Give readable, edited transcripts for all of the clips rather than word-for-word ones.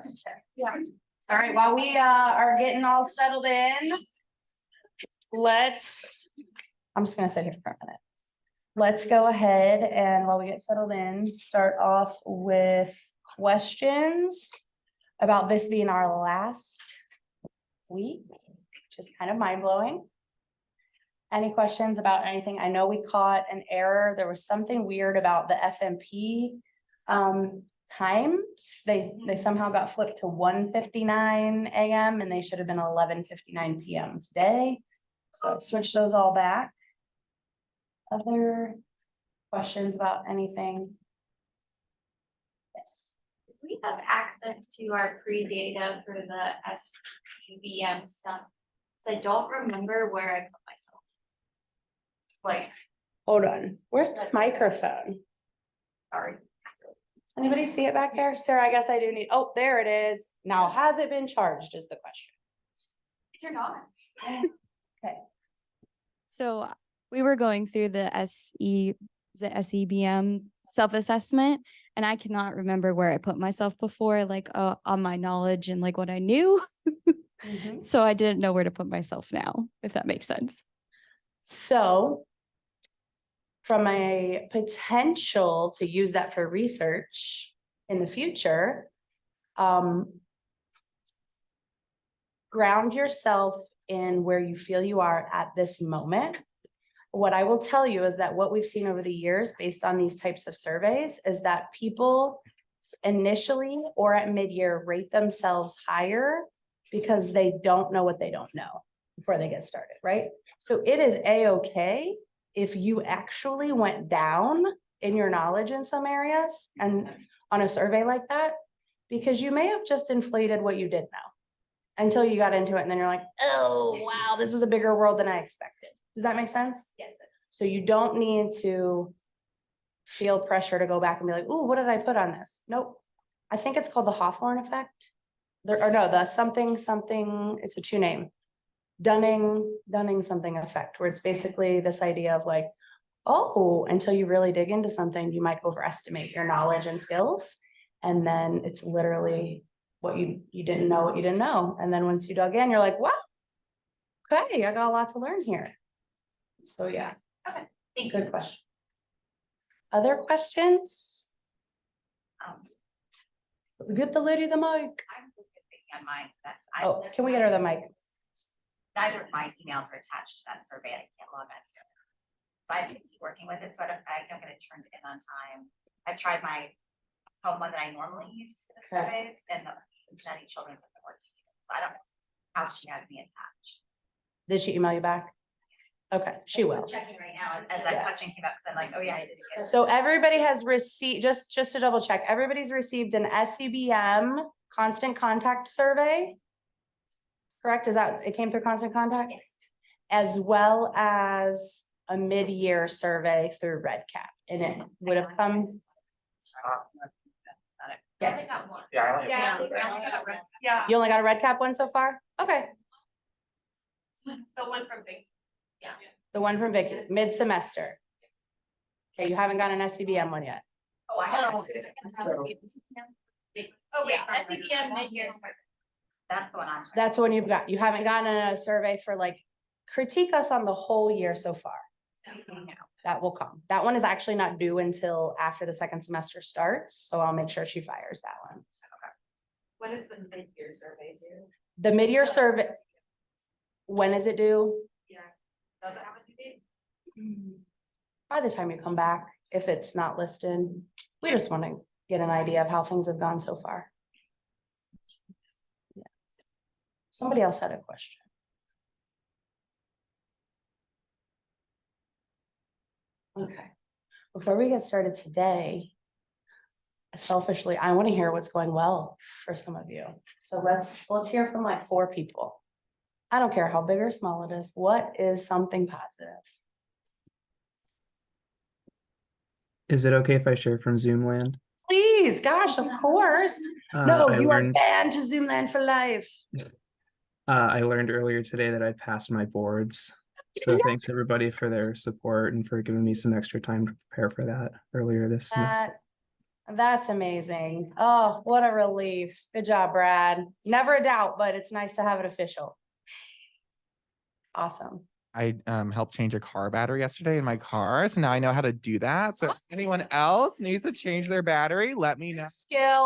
to check. Yeah. All right, while we are getting all settled in, I'm just gonna sit here for a minute. Let's go ahead and while we get settled in, start off with questions about this being our last week, which is kind of mind blowing. Any questions about anything? I know we caught an error. There was something weird about the FMP times. They somehow got flipped to 1:59 a.m. and they should have been 11:59 p.m. today. So switch those all back. Other questions about anything? Yes. We have access to our pre-data for the SUVM stuff. So I don't remember where I put myself. Like, Hold on. Where's the microphone? sorry. Does anybody see it back there? Sarah, I guess I do need, oh, there it is. Now, has it been charged is the question. You're not. Okay. So we were going through the SEBM self-assessment, and I cannot remember where I put myself before, like on my knowledge and like what I knew. Mhm. So I didn't know where to put myself now, if that makes sense. So from a potential to use that for research in the future, ground yourself in where you feel you are at this moment. What I will tell you is that what we've seen over the years based on these types of surveys is that people initially or at mid-year rate themselves higher because they don't know what they don't know before they get started, right? So it is a-okay if you actually went down in your knowledge in some areas and on a survey like that, because you may have just inflated what you did know until you got into it. And then you're like, oh, wow, this is a bigger world than I expected. Does that make sense? Yes. So you don't need to feel pressure to go back and be like, oh, what did I put on this? Nope. I think it's called the Hawthorne effect. The something, it's a two name. Dunning something effect, where it's basically this idea of like, oh, until you really dig into something, you might overestimate your knowledge and skills. And then it's literally what you didn't know what you didn't know. And then once you dug in, you're like, wow, okay, I got a lot to learn here. So yeah. Okay, thank Good you. question. Other questions? Get the lady the mic. I'm thinking on mine. Oh, can we get her the mic? Neither of my emails are attached to that survey. I can't log on to it. So I have to keep working with it. So I don't get it turned in on time. I've tried my home one that I normally use for the surveys, and the Cincinnati Children's isn't working. So I don't know how she had me attached. Did she email you back? Okay, she will. I'm checking right now as that Yeah. question came up, because I'm like, oh yeah, I didn't get it. So everybody has received, just to double check, everybody's received an SCBM constant contact survey. Correct? Is that, it came through constant contact? Yes. As well as a mid-year survey through Red Cap, and it would have come. Yes, Yeah. you only got a Red Cap one so far? Okay, The one from Big. Yeah. the one from Vicky, mid-semester. Okay, you haven't got an SCBM one yet. Oh, I have. Oh, yeah, SCBM mid-year. That's the one I'm. That's the one you've got. You haven't gotten a survey for like, critique us on the whole year so far. That will come. That one is actually not due until after the second semester starts, so I'll make sure she fires that one. What is the mid-year survey do? The mid-year survey, when is it due? Yeah. Does it have a due date? By the time you come back, if it's not listed, we just want to get an idea of how things have gone so far. Yeah. Somebody else had a question. Okay, before we get started today, selfishly, I want to hear what's going well for some of you. So let's hear from like 4 people. I don't care how big or small it is. What is something positive? Is it okay if I share from Zoomland? Please, gosh, of course. No, I you are learned, banned to Zoomland for life. I learned earlier today that I passed my boards. So thanks everybody for their support and for giving me some extra time to prepare for that earlier this semester. That's amazing. Oh, what a relief. Good job, Brad. Never a doubt, but it's nice to have it official. Awesome. I helped change a car battery yesterday in my car, so now I know how to do that. So if anyone else needs to change their battery, let me know.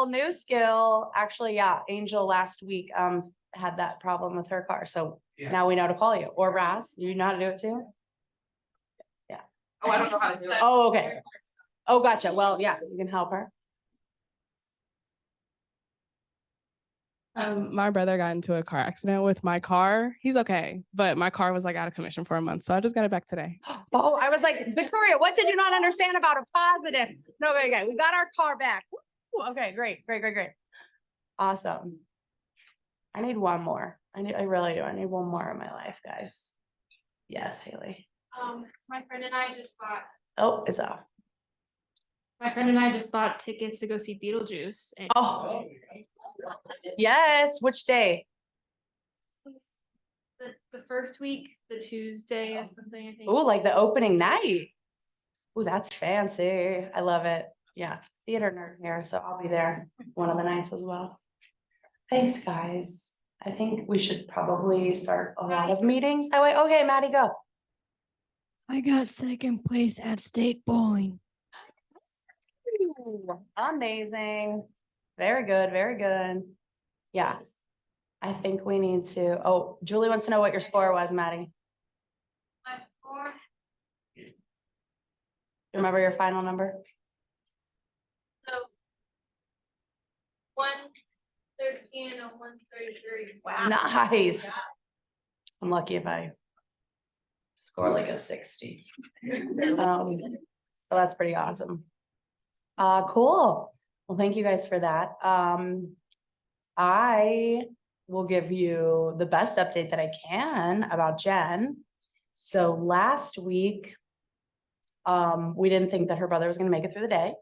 New skill. Actually, yeah, Angel last week had that problem with her car. So Yeah. now we know to call you. Or Raz, you know how to do it too? Oh, I don't know how to do it. Oh, okay. Oh, gotcha. Well, yeah, you can help her. My brother got into a car accident with my car. He's okay, but my car was like out of commission for a month, so I just got it back today. Oh, I was like, Victoria, what did you not understand about a positive? No, okay, we got our car back. Woo, okay, great. Awesome. I need one more. I really do. I need one more in my life, guys. Yes, Haley. My friend and I just bought. Oh, it's off. My friend and I just bought tickets to go see Beetlejuice. And Oh. Yes, which day? the first week, the Tuesday or something, I think. Oh, like the opening night. Oh, that's fancy. I love it. Yeah, theater nerd here, so I'll be there one of the nights as well. Thanks, guys. I think we should probably start a lot of meetings that way. Okay, Maddie, go. I got second place at state bowling. Amazing. Very good, very good. Yeah. I think we need to, oh, Julie wants to know what your score was, Maddie. My score, You remember your final number? so 113 and 133. Wow. Nice. I'm lucky if I score like a 60. So that's pretty awesome. Cool. Well, thank you guys for that. I will give you the best update that I can about Jen. So last week, we didn't think that her brother was gonna make it through the day.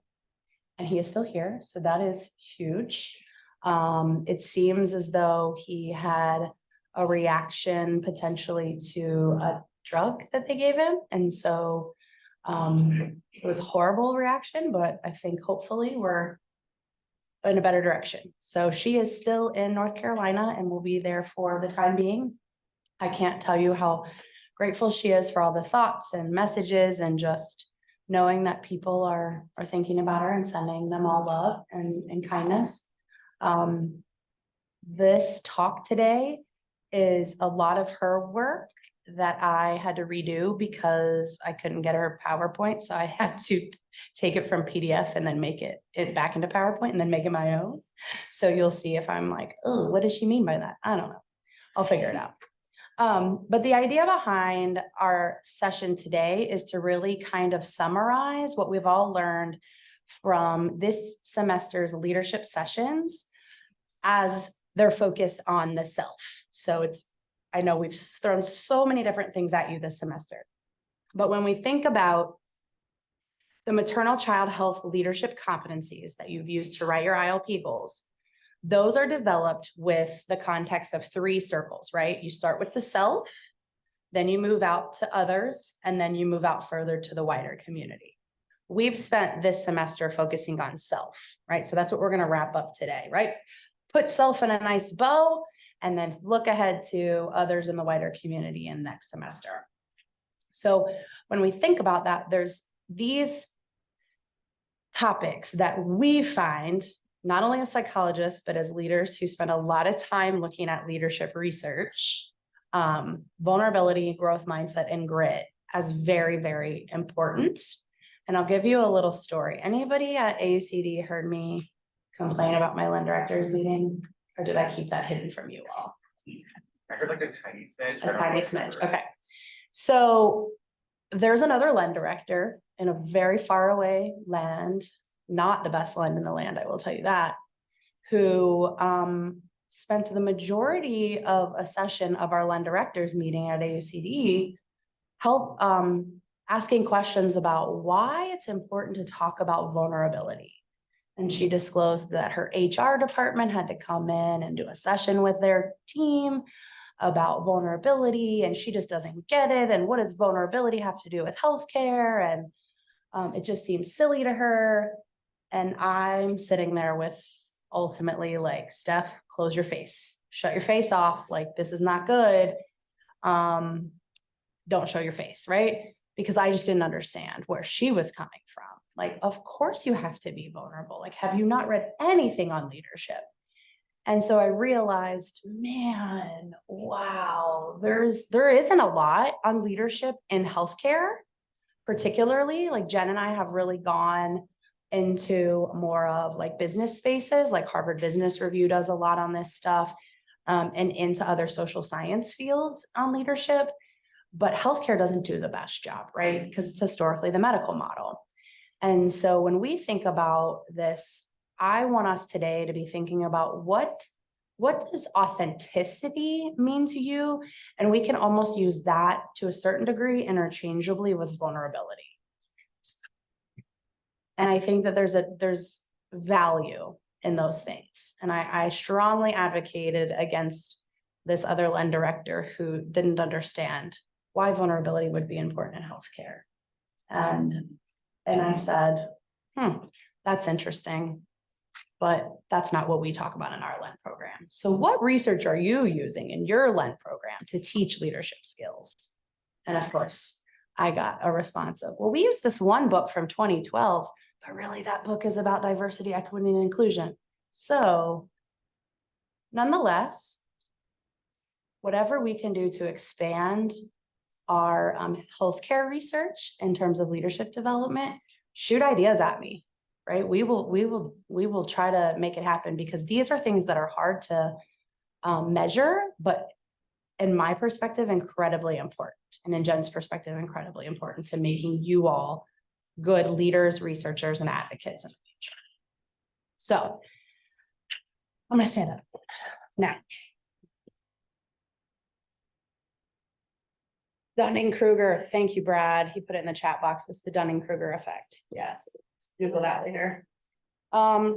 And he is still here, so that is huge. It seems as though he had a reaction potentially to a drug that they gave him, and so it was a horrible reaction, but I think hopefully we're in a better direction. So she is still in North Carolina and will be there for the time being. I can't tell you how grateful she is for all the thoughts and messages and just knowing that people are thinking about her and sending them all love and kindness. This talk today is a lot of her work that I had to redo because I couldn't get her PowerPoint. So I had to take it from PDF and then make it back into PowerPoint and then make it my own. So you'll see if I'm like, oh, what does she mean by that? I don't know. I'll figure it out. But the idea behind our session today is to really kind of summarize what we've all learned from this semester's leadership sessions as they're focused on the self. So I know we've thrown so many different things at you this semester, but when we think about the maternal child health leadership competencies that you've used to write your ILP goals, those are developed with the context of 3 circles, right? You start with the self, then you move out to others, and then you move out further to the wider community. We've spent this semester focusing on self, right? So that's what we're going to wrap up today, right? Put self in a nice bow, and then look ahead to others in the wider community in next semester. So when we think about that, there's these topics that we find, not only as psychologists, but as leaders who spend a lot of time looking at leadership research, vulnerability, growth mindset, and grit as very, very important. And I'll give you a little story. Anybody at AUCD heard me complain about my Lynn directors meeting? Or did I keep that hidden from you all? I heard like a tiny smidge. A tiny smidge, okay. So there's another Lynn director in a very far away land, not the best land in the land, I will tell you that, who spent the majority of a session of our Lynn directors meeting at AUCD asking questions about why it's important to talk about vulnerability. And she disclosed that her HR department had to come in and do a session with their team about vulnerability, and she just doesn't get it. And what does vulnerability have to do with healthcare? And it just seems silly to her. And I'm sitting there with ultimately like, Steph, close your face, shut your face off, like, this is not good. Don't show your face, right? Because I just didn't understand where she was coming from. Like, of course you have to be vulnerable. Like, have you not read anything on leadership? And so I realized, man, wow, there isn't a lot on leadership in healthcare, particularly. Like, Jen and I have really gone into more of like business spaces, like Harvard Business Review does a lot on this stuff, and into other social science fields on leadership. But healthcare doesn't do the best job, right? Because it's historically the medical model. And so when we think about this, I want us today to be thinking about what does authenticity mean to you? And we can almost use that to a certain degree interchangeably with vulnerability. And I think that there's value in those things. And I strongly advocated against this other Len director who didn't understand why vulnerability would be important in healthcare. And I said, that's interesting, but that's not what we talk about in our LEN program. So what research are you using in your LEN program to teach leadership skills? And of course, I got a response of, well, we use this one book from 2012, but really that book is about diversity, equity, and inclusion. So nonetheless, whatever we can do to expand our healthcare research in terms of leadership development, shoot ideas at me, right? We will try to make it happen, because these are things that are hard to measure, but in my perspective, incredibly important. And in Jen's perspective, incredibly important to making you all good leaders, researchers, and advocates in the future. So I'm gonna stand up now. Dunning-Kruger, thank you, Brad. He put it in the chat box. It's the Dunning-Kruger effect. Yes, let's Google that later. All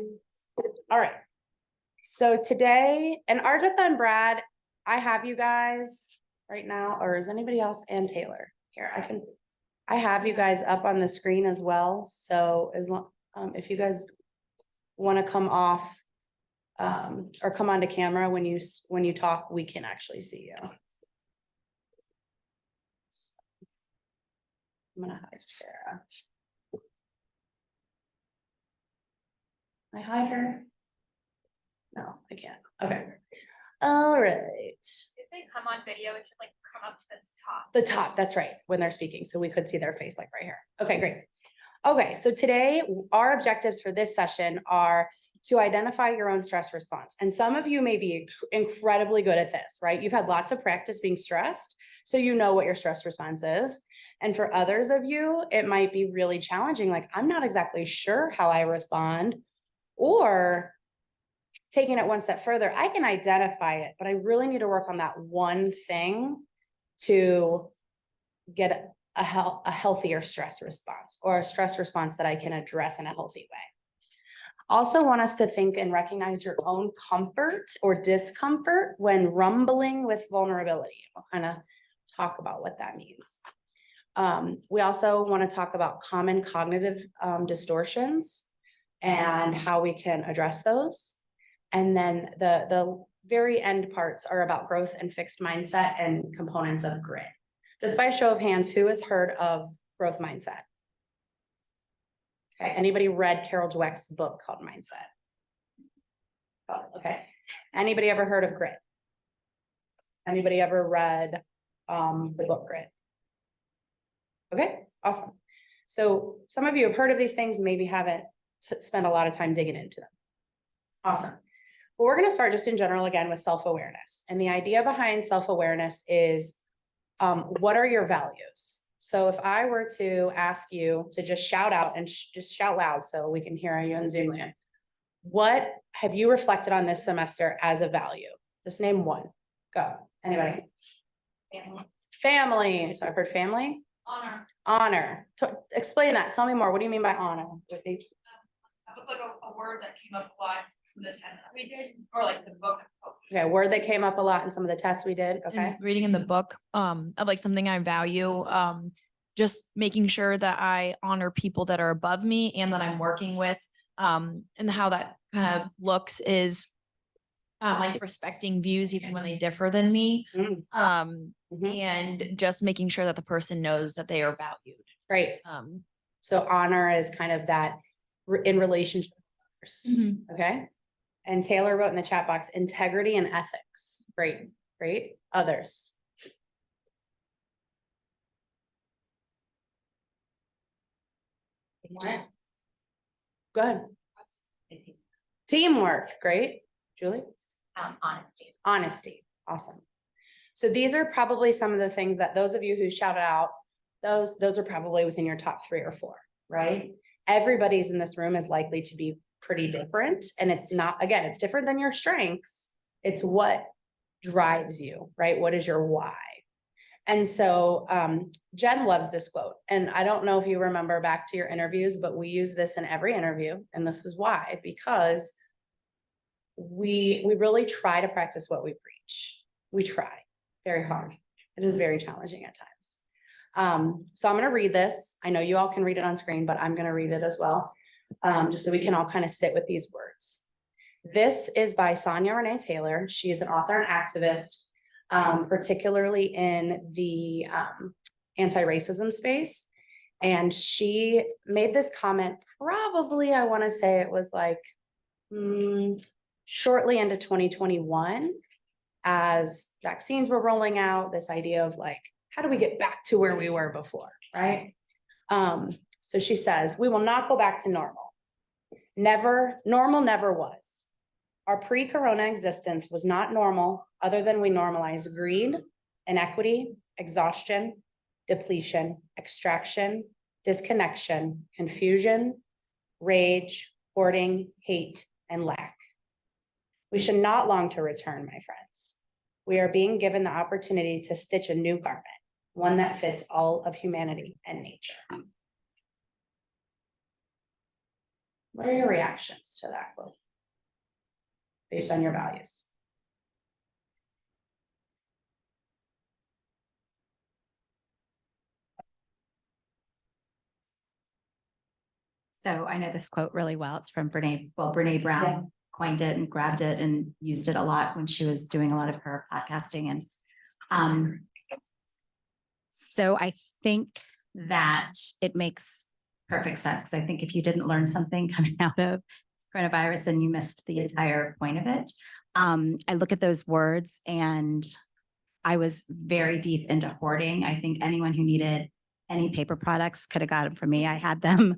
right. So today, and Arditha and Brad, I have you guys right now, or is anybody else? And Taylor here. I have you guys up on the screen as well. So as long, if you guys want to come off or come onto camera when you talk, we can actually see you. I'm gonna hide Sarah. Can I hide her? No, I can't. Okay. All right. If they come on video, it should like come up to the top. The top, that's right, when they're speaking, so we could see their face like right here. Okay, great. Okay, so today our objectives for this session are to identify your own stress response. And some of you may be incredibly good at this, right? You've had lots of practice being stressed, so you know what your stress response is. And for others of you, it might be really challenging. Like, I'm not exactly sure how I respond, or taking it one step further, I can identify it, but I really need to work on that one thing to get a healthier stress response, or a stress response that I can address in a healthy way. Also want us to think and recognize your own comfort or discomfort when rumbling with vulnerability. We'll kind of talk about what that means. We also want to talk about common cognitive distortions and how we can address those. And then the very end parts are about growth and fixed mindset and components of grit. Just by show of hands, who has heard of growth mindset? Okay, anybody read Carol Dweck's book called Mindset? Oh, okay. Anybody ever heard of grit? Anybody ever read the book Grit? Okay, awesome. So some of you have heard of these things, maybe haven't spent a lot of time digging into them. Awesome. Well, we're going to start just in general again with self-awareness. And the idea behind self-awareness is what are your values? So if I were to ask you to just shout out and just shout loud so we can hear you on Zoom land, what have you reflected on this semester as a value? Just name one. Go. Anybody? Family. Family. So I've heard family. Honor. Honor. Explain that. Tell me more. What do you mean by honor? That was like a word that came up a lot from the test that we did, or like the book. Okay, word that came up a lot in some of the tests we did. Okay. And reading in the book of like something I value, just making sure that I honor people that are above me and that I'm working with. And how that kind of looks is like respecting views even when they differ than me. Mm, mhm. And just making sure that the person knows that they are valued. Right. Um, So honor is kind of that in relationship. Okay. And Taylor wrote in the chat box, integrity and ethics. Great, great. Others. Good. Teamwork, great. Julie? Honesty. Honesty, awesome. So these are probably some of the things that those of you who shouted out, those are probably within your top 3 or 4, right? Everybody's in this room is likely to be pretty different, and it's not, again, it's different than your strengths. It's what drives you, right? What is your why? And so Jen loves this quote. And I don't know if you remember back to your interviews, but we use this in every interview. And this is why, because we really try to practice what we preach. We try very hard. It is very challenging at times. So I'm going to read this. I know you all can read it on screen, but I'm going to read it as well. Just so we can all kind of sit with these words. This is by Sonia Renee Taylor. She is an author and activist, particularly in the anti-racism space. And she made this comment, probably, I want to say it was like shortly into 2021, as vaccines were rolling out, this idea of like, how do we get back to where we were before, right? So she says, we will not go back to normal. Normal never was. Our pre-corona existence was not normal other than we normalized greed, inequity, exhaustion, depletion, extraction, disconnection, confusion, rage, hoarding, hate, and lack. We should not long to return, my friends. We are being given the opportunity to stitch a new garment, one that fits all of humanity and nature. What are your reactions to that quote? Based on your values? So I know this quote really well. It's from Brene Brown coined it and grabbed it and used it a lot when she was doing a lot of her podcasting. And so I think that it makes perfect sense, because I think if you didn't learn something coming out of coronavirus, then you missed the entire point of it. I look at those words and I was very deep into hoarding. I think anyone who needed any paper products could have got them from me. I had them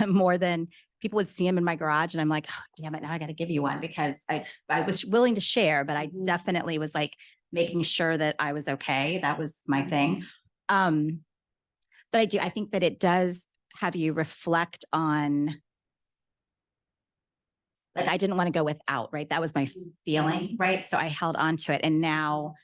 more than people would see them in my garage. And I'm like, oh, damn it, now I got to give you one, because I was willing to share, but I definitely was like making sure that I was okay. That was my thing. But I think that it does have you reflect on, like, I didn't want to go without, right? That was my feeling, right? So I held on to it. And now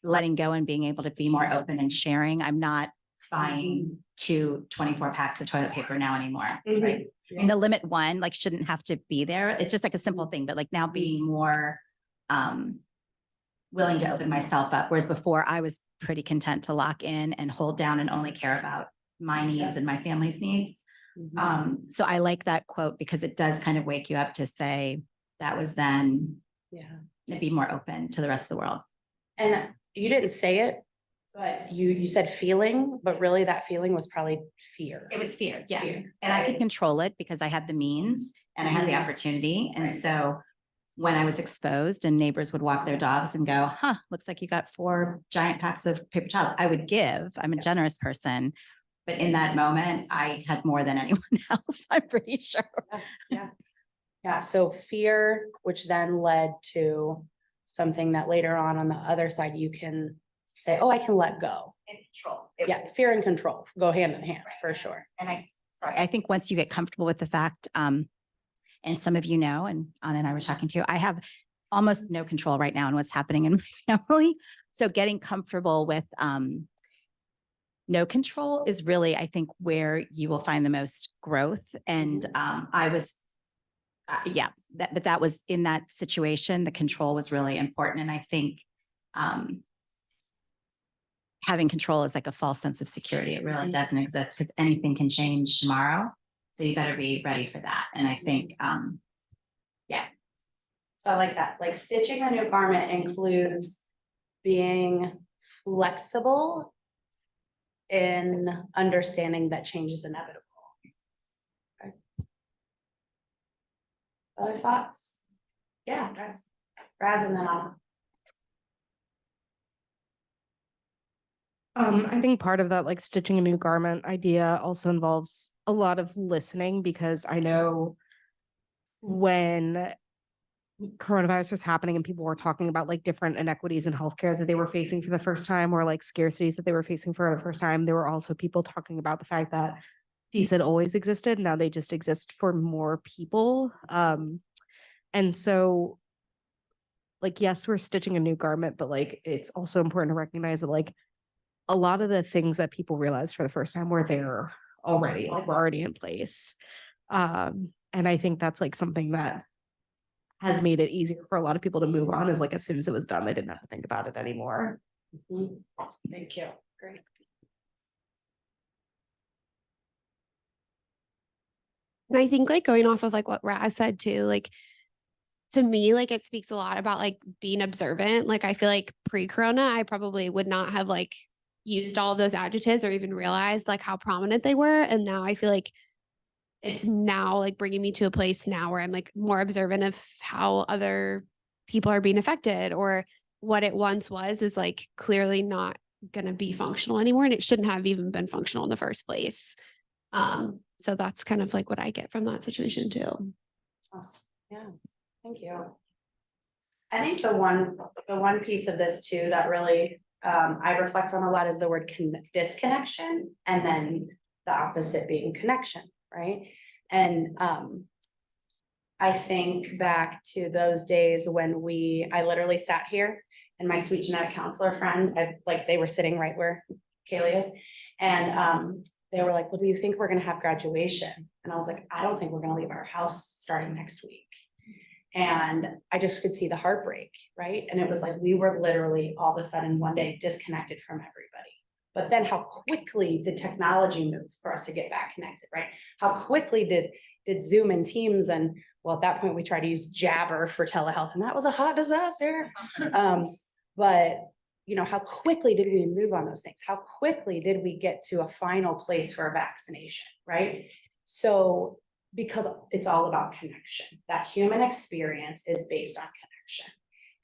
letting go and being able to be more open and sharing, I'm not buying 24 packs of toilet paper now anymore, right? And the limit one, like, shouldn't have to be there. It's just like a simple thing, but like now being more willing to open myself up. Whereas before I was pretty content to lock in and hold down and only care about my needs and my family's needs. So I like that quote because it does kind of wake you up to say that was then, and be more open to the rest of the world. And you didn't say it, but you said feeling, but really that feeling was probably fear. It was fear, yeah. And I could control it because I had the means and I had the opportunity. And so when I was exposed and neighbors would walk their dogs and go, huh, looks like you got 4 giant packs of paper towels, I would give. I'm a generous person. But in that moment, I had more than anyone else, I'm pretty sure. Yeah. So fear, which then led to something that later on the other side, you can say, oh, I can let go. And control. Yeah. Fear and control go hand in hand for sure. And I think once you get comfortable with the fact, and some of you know, and Anna and I were talking to, I have almost no control right now in what's happening in my family. So getting comfortable with no control is really, I think, where you will find the most growth. And I was, but that was in that situation, the control was really important. And I think having control is like a false sense of security. It really doesn't exist because anything can change tomorrow. So you better be ready for that. And I think, So I like that, like stitching a new garment includes being flexible in understanding that change is inevitable. Okay. Other thoughts? Yeah, Raz and then on. I think part of that, like stitching a new garment idea also involves a lot of listening, because I know when coronavirus was happening and people were talking about like different inequities in healthcare that they were facing for the first time, or like scarcities that they were facing for the first time, there were also people talking about the fact that these had always existed. Now they just exist for more people. And so like, yes, we're stitching a new garment, but like, it's also important to recognize that like a lot of the things that people realized for the first time were there already, like were already in place. And I think that's like something that has made it easier for a lot of people to move on, is like as soon as it was done, they didn't have to think about it anymore. Thank you, great. And I think like going off of like what Raz said too, like to me, like it speaks a lot about like being observant. Like I feel like pre-corona, I probably would not have like used all of those adjectives or even realized like how prominent they were. And now I feel like it's now like bringing me to a place now where I'm like more observant of how other people are being affected, or what it once was is like clearly not going to be functional anymore. And it shouldn't have even been functional in the first place. So that's kind of like what I get from that situation too. Awesome. Yeah, thank you. I think the one piece of this too that really I reflect on a lot is the word disconnection, and then the opposite being connection, right? And I think back to those days when I literally sat here and my sweet genetic counselor friends, they were sitting right where Kaylee is, and they were like, well, do you think we're gonna have graduation? And I was like, I don't think we're gonna leave our house starting next week. And I just could see the heartbreak, right? And it was like, we were literally all of a sudden one day disconnected from everybody. But then how quickly did technology move for us to get back connected, right? How quickly did Zoom and Teams, and well, at that point we tried to use Jabber for telehealth, and that was a hot disaster. But you know, how quickly did we move on those things? How quickly did we get to a final place for a vaccination, right? So because it's all about connection. That human experience is based on connection.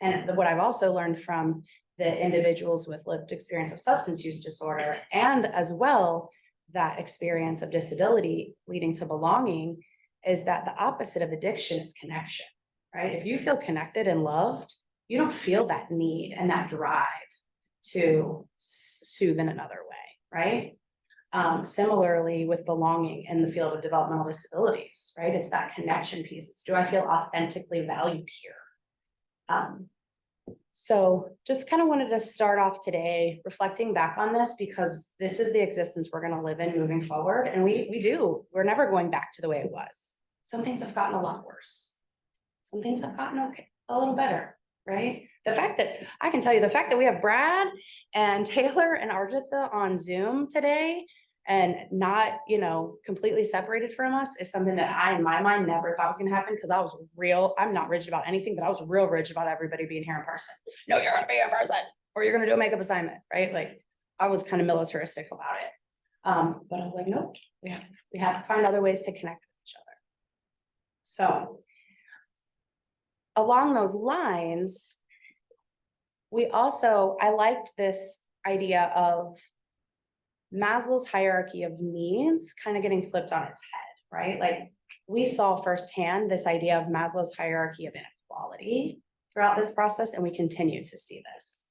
And what I've also learned from the individuals with lived experience of substance use disorder, and as well, that experience of disability leading to belonging, is that the opposite of addiction is connection, right? If you feel connected and loved, you don't feel that need and that drive to soothe in another way, right? Similarly with belonging in the field of developmental disabilities, right? It's that connection piece. It's, do I feel authentically valued here? So just kind of wanted to start off today reflecting back on this, because this is the existence we're going to live in moving forward. And we're never going back to the way it was. Some things have gotten a lot worse. Some things have gotten okay, a little better, right? The fact that we have Brad and Taylor and Arjitha on Zoom today and not, completely separated from us is something that I, in my mind, never thought was going to happen, because I'm not rigid about anything, but I was real rigid about everybody being here in person. No, you're going to be in person, or you're going to do a makeup assignment, right? Like I was kind of militaristic about it. But I was like, nope, we have to find other ways to connect with each other. So along those lines, I liked this idea of Maslow's hierarchy of needs kind of getting flipped on its head, right? Like we saw firsthand this idea of Maslow's hierarchy of inequality throughout this process, and we continue to see this.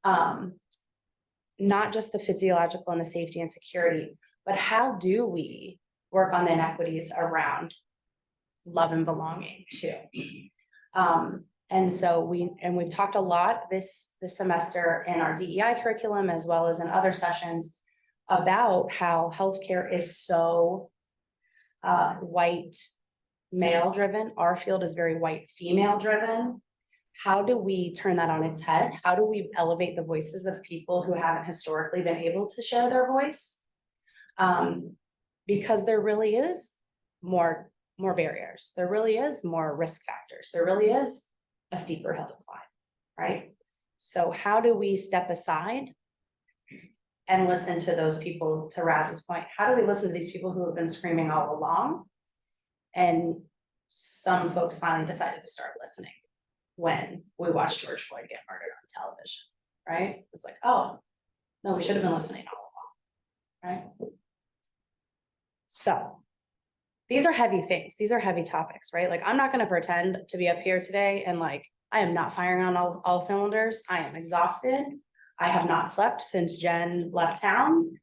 Not just the physiological and the safety and security, but how do we work on the inequities around love and belonging too? And so we've talked a lot this semester in our DEI curriculum, as well as in other sessions, about how healthcare is so white male driven. Our field is very white female driven. How do we turn that on its head? How do we elevate the voices of people who haven't historically been able to share their voice? Because there really is more barriers. There really is more risk factors. There really is a steeper hill to climb, right? So how do we step aside and listen to those people, to Raz's point? How do we listen to these people who have been screaming all along? And some folks finally decided to start listening when we watched George Floyd get murdered on television, right? It's like, oh, no, we should have been listening all along, right? So these are heavy things. These are heavy topics, right? Like, I'm not gonna pretend to be up here today and like, I am not firing on all cylinders. I am exhausted. I have not slept since Jen left town.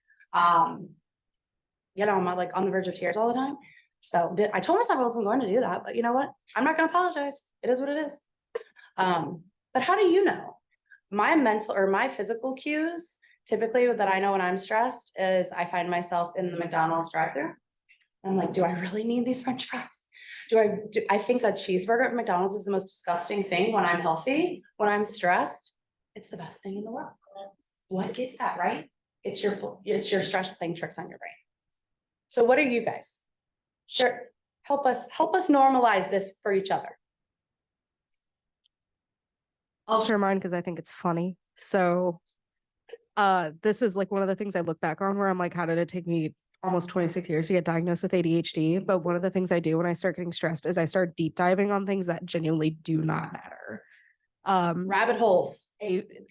You know, I'm like on the verge of tears all the time. So I told myself I wasn't going to do that, but you know what? I'm not gonna apologize. It is what it is. But how do you know? My mental or my physical cues, typically that I know when I'm stressed, is I find myself in the McDonald's drive-thru. I'm like, do I really need these French fries? Do I think a cheeseburger at McDonald's is the most disgusting thing when I'm healthy. When I'm stressed, it's the best thing in the world. What is that, right? It's your stress playing tricks on your brain. So what are you guys? Sure, help us normalize this for each other. I'll share mine because I think it's funny. So this is like one of the things I look back on where I'm like, how did it take me almost 26 years to get diagnosed with ADHD? But one of the things I do when I start getting stressed is I start deep diving on things that genuinely do not matter. Rabbit holes.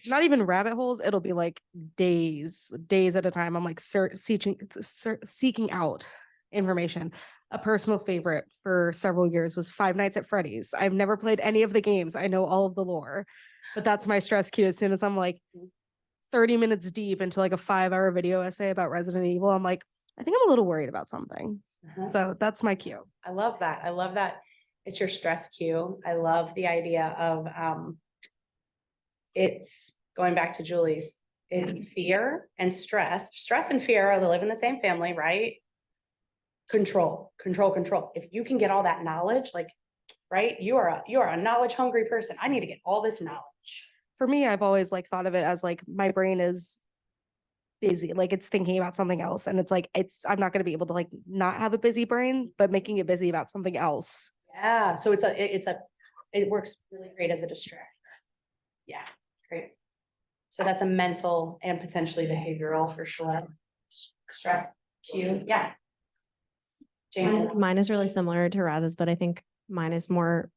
Not even rabbit holes. It'll be like days at a time. I'm like seeking out information. A personal favorite for several years was Five Nights at Freddy's. I've never played any of the games. I know all of the lore, but that's my stress cue. As soon as I'm like 30 minutes deep into like a 5-hour video essay about Resident Evil, I'm like, I think I'm a little worried about something. So that's my cue. I love that. I love that. It's your stress cue. I love the idea of, it's going back to Julie's, in fear and stress and fear are, they live in the same family, right? Control. If you can get all that knowledge, like, right, you are a knowledge hungry person. I need to get all this knowledge. For me, I've always like thought of it as like my brain is busy, like it's thinking about something else. And it's like, I'm not going to be able to like not have a busy brain, but making it busy about something else. Yeah. So it works really great as a distractor. Yeah. Great. So that's a mental and potentially behavioral for sure. Stress cue. Yeah. Jane. Mine is really similar to Raz's, but I think mine is more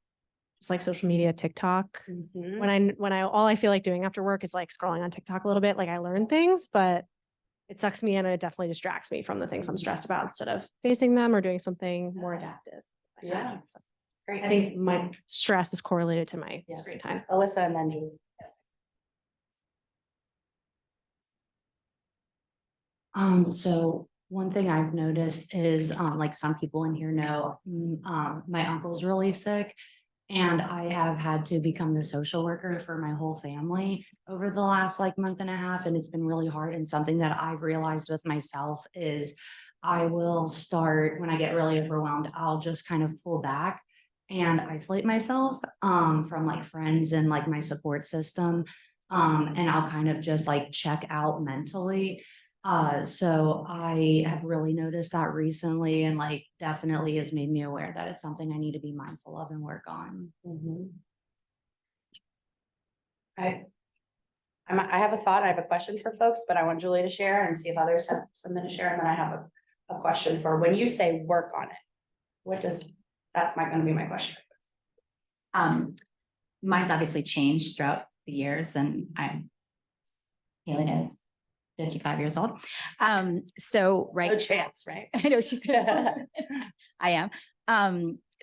just like social media, TikTok. Mhm. When I all I feel like doing after work is like scrolling on TikTok a little bit. Like I learn things, but it sucks me in and it definitely distracts me from the things I'm stressed about instead of facing them or doing something more adaptive. Yeah. So Great. I think my stress is correlated to my screen time. Alyssa and then Julie. So one thing I've noticed is, like some people in here know, my uncle's really sick. And I have had to become the social worker for my whole family over the last like month and a half. And it's been really hard. And something that I've realized with myself is I will start, when I get really overwhelmed, I'll just kind of pull back and isolate myself from like friends and like my support system. And I'll kind of just like check out mentally. So I have really noticed that recently and like definitely has made me aware that it's something I need to be mindful of and work on. I have a thought, I have a question for folks, but I want Julie to share and see if others have something to share. And then I have a question for when you say work on it, that's gonna be my question. Mine's obviously changed throughout the years and Haley knows. 55 years old. So right. No chance, right? I know she could. I am.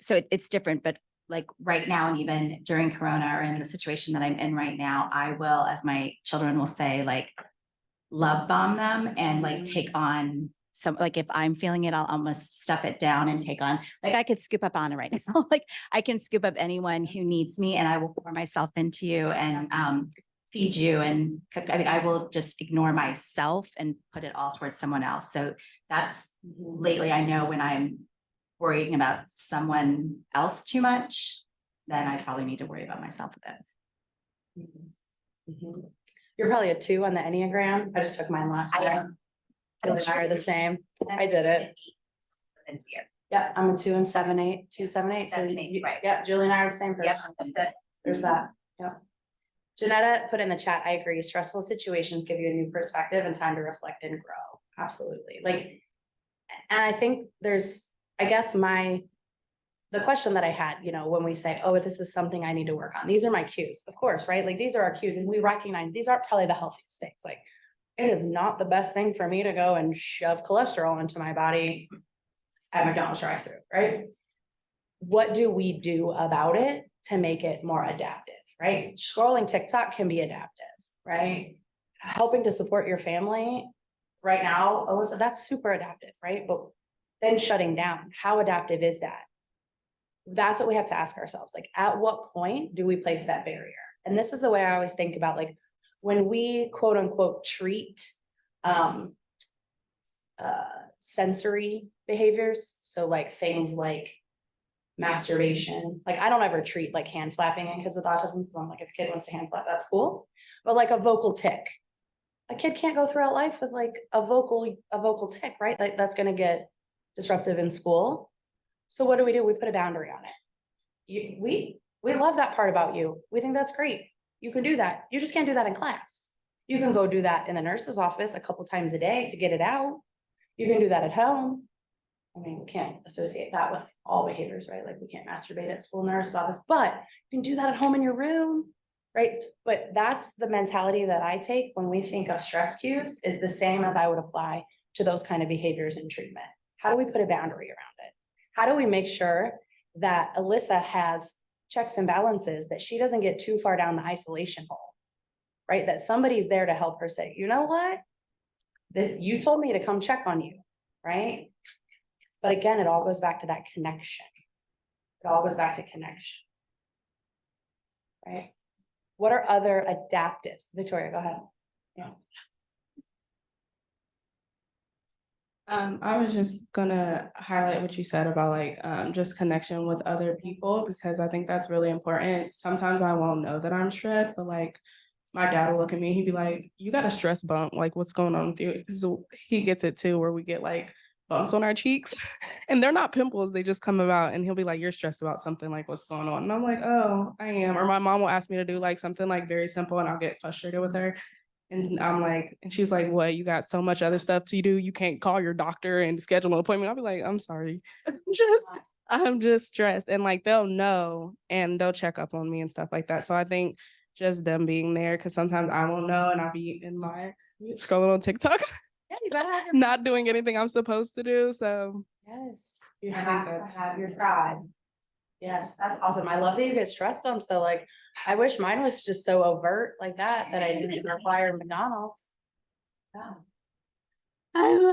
So it's different, but like right now, and even during Corona or in the situation that I'm in right now, I will, as my children will say, like love bomb them and like take on some, like if I'm feeling it, I'll almost stuff it down and take on, like I could scoop up Anna right now. Like I can scoop up anyone who needs me and I will pour myself into you and feed you and cook. I mean, I will just ignore myself and put it all towards someone else. So that's lately, I know when I'm worrying about someone else too much, then I probably need to worry about myself a bit. You're probably a 2 on the Enneagram. I just took mine last I year. am. Haley and I are the same. I did it. Yeah, I'm a 2 and 7/8, 2, 7/8. So That's me, you- right. Yeah, Julie and I are the same Yep, person. that's it. There's that. Yeah. Janetta put in the chat, I agree. Stressful situations give you a new perspective and time to reflect and grow. Absolutely. Like, and I think I guess the question that I had, when we say, oh, this is something I need to work on, these are my cues, of course, right? Like, these are our cues, and we recognize these aren't probably the healthiest things. Like, it is not the best thing for me to go and shove cholesterol into my body at McDonald's drive-thru, right? What do we do about it to make it more adaptive, right? Scrolling TikTok can be adaptive, right? Helping to support your family right now, Alyssa, that's super adaptive, right? But then shutting down, how adaptive is that? That's what we have to ask ourselves. Like, at what point do we place that barrier? And this is the way I always think about, like, when we quote unquote treat sensory behaviors. So like things like masturbation, like I don't ever treat like hand flapping in kids with autism, because I'm like, if a kid wants to hand flap, that's cool. But like a vocal tick, a kid can't go throughout life with like a vocal tick, right? Like that's gonna get disruptive in school. So what do? We put a boundary on it. We love that part about you. We think that's great. You can do that. You just can't do that in class. You can go do that in the nurse's office a couple times a day to get it out. You can do that at home. I mean, we can't associate that with all behaviors, right? Like we can't masturbate at school nurse's office, but you can do that at home in your room, right? But that's the mentality that I take when we think of stress cues, is the same as I would apply to those kind of behaviors in treatment. How do we put a boundary around it? How do we make sure that Alyssa has checks and balances, that she doesn't get too far down the isolation hole, right? That somebody's there to help her say, you know what? You told me to come check on you, right? But again, it all goes back to that connection. It all goes back to connection, right? What are other adaptives? Victoria, go ahead. Yeah. I was just gonna highlight what you said about like just connection with other people, because I think that's really important. Sometimes I won't know that I'm stressed, but like my dad will look at me, he'd be like, you got a stress bump, like what's going on with you? So he gets it too, where we get like bumps on our cheeks and they're not pimples, they just come about, and he'll be like, you're stressed about something, like what's going on? And I'm like, oh, I am. Or my mom will ask me to do like something like very simple and I'll get frustrated with her. And I'm like, and she's like, what, you got so much other stuff to do, you can't call your doctor and schedule an appointment? I'll be like, I'm sorry. I'm just stressed. And like they'll know and they'll check up on me and stuff like that. So I think just them being there, because sometimes I won't know and I'll be in my scrolling on TikTok, Yeah, you gotta have not doing anything I'm supposed to do. So yes, you I have think to have your tribe. Yes, that's awesome. I love that you get stress bumps though. Like, I wish mine was just so overt like that, that I didn't require McDonald's. Yeah. Yeah.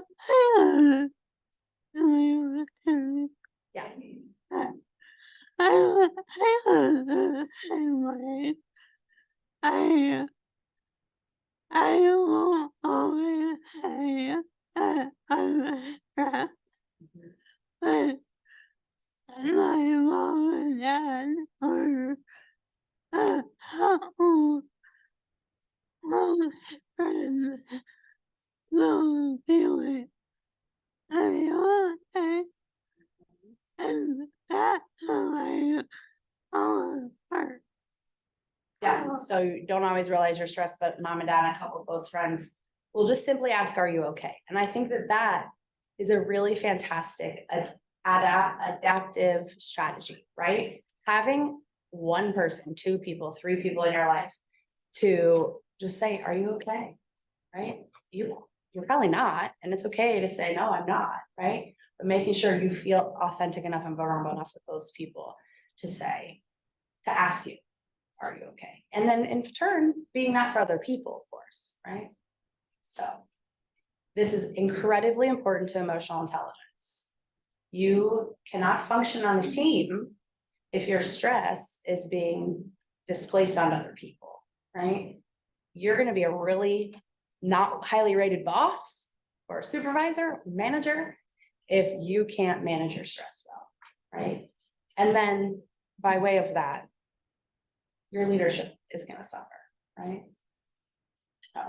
My mom and dad are friends. No feeling. And that Yeah, so you don't always realize you're stressed, but mom and dad and a couple of close friends will just simply ask, are you okay? And I think that that is a really fantastic adaptive strategy, right? Having one person, 2 people, 3 people in your life to just say, are you okay? Right? You're probably not, and it's okay to say, no, I'm not, right? But making sure you feel authentic enough and vulnerable enough with those people to ask you, are you okay? And then in turn, being that for other people, of course, right? So this is incredibly important to emotional intelligence. You cannot function on a team if your stress is being displaced on other people, right? You're gonna be a really not highly rated boss or supervisor, manager, if you can't manage your stress well, right? And then by way of that, your leadership is gonna suffer, right? So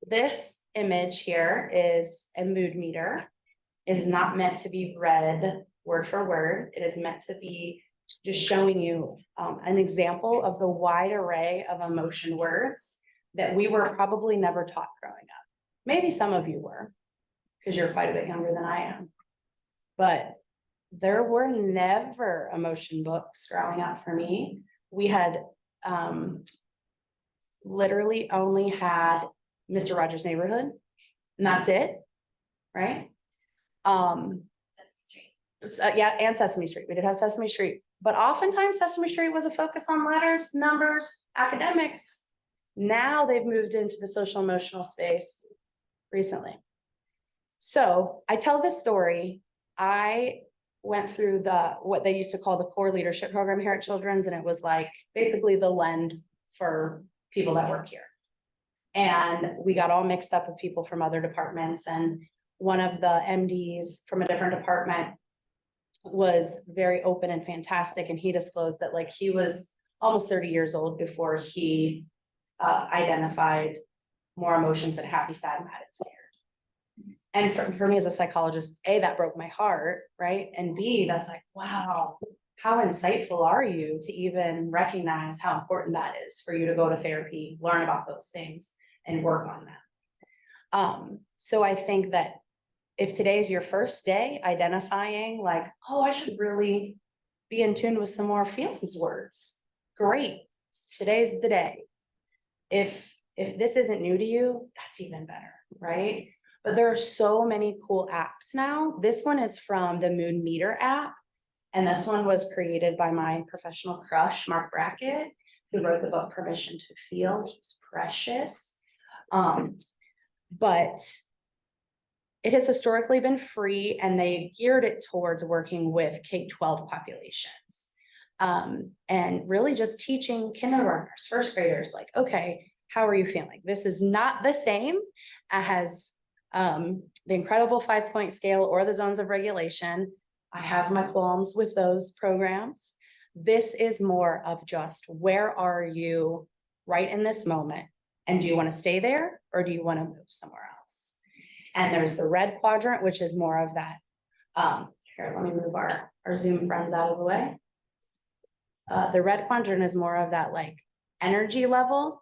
this image here is a mood meter. It is not meant to be read word for word. It is meant to be just showing you an example of the wide array of emotion words that we were probably never taught growing up. Maybe some of you were, because you're quite a bit younger than I am. But there were never emotion books growing up for me. We had literally only had Mr. Rogers' Neighborhood, and that's it, right? Yeah, and Sesame Street. We did have Sesame Street, but oftentimes Sesame Street was a focus on letters, numbers, academics. Now they've moved into the social emotional space recently. So I tell this story. I went through what they used to call the core leadership program here at Children's, and it was like basically the lend for people that work here. And we got all mixed up with people from other departments, and one of the MDs from a different department was very open and fantastic, and he disclosed that like he was almost 30 years old before he identified more emotions than happy, sad, mad, and scared. And for me as a psychologist, A, that broke my heart, right? And B, that's like, wow, how insightful are you to even recognize how important that is for you to go to therapy, learn about those things, and work on them. So I think that if today's your first day identifying like, oh, I should really be in tune with some more feelings words, great. Today's the day. If this isn't new to you, that's even better, right? But there are so many cool apps now. This one is from the Mood Meter app. And this one was created by my professional crush, Mark Brackett, who wrote the book Permission to Feel. He's precious. But it has historically been free, and they geared it towards working with K-12 populations. And really just teaching kindergartners, first graders, like, okay, how are you feeling? This is not the same as the incredible 5-point scale or the zones of regulation. I have my qualms with those programs. This is more of just, where are you right in this moment? And do you want to stay there, or do you want to move somewhere else? And there's the red quadrant, which is more of that. Here, let me move our Zoom friends out of the way. The red quadrant is more of that like energy level.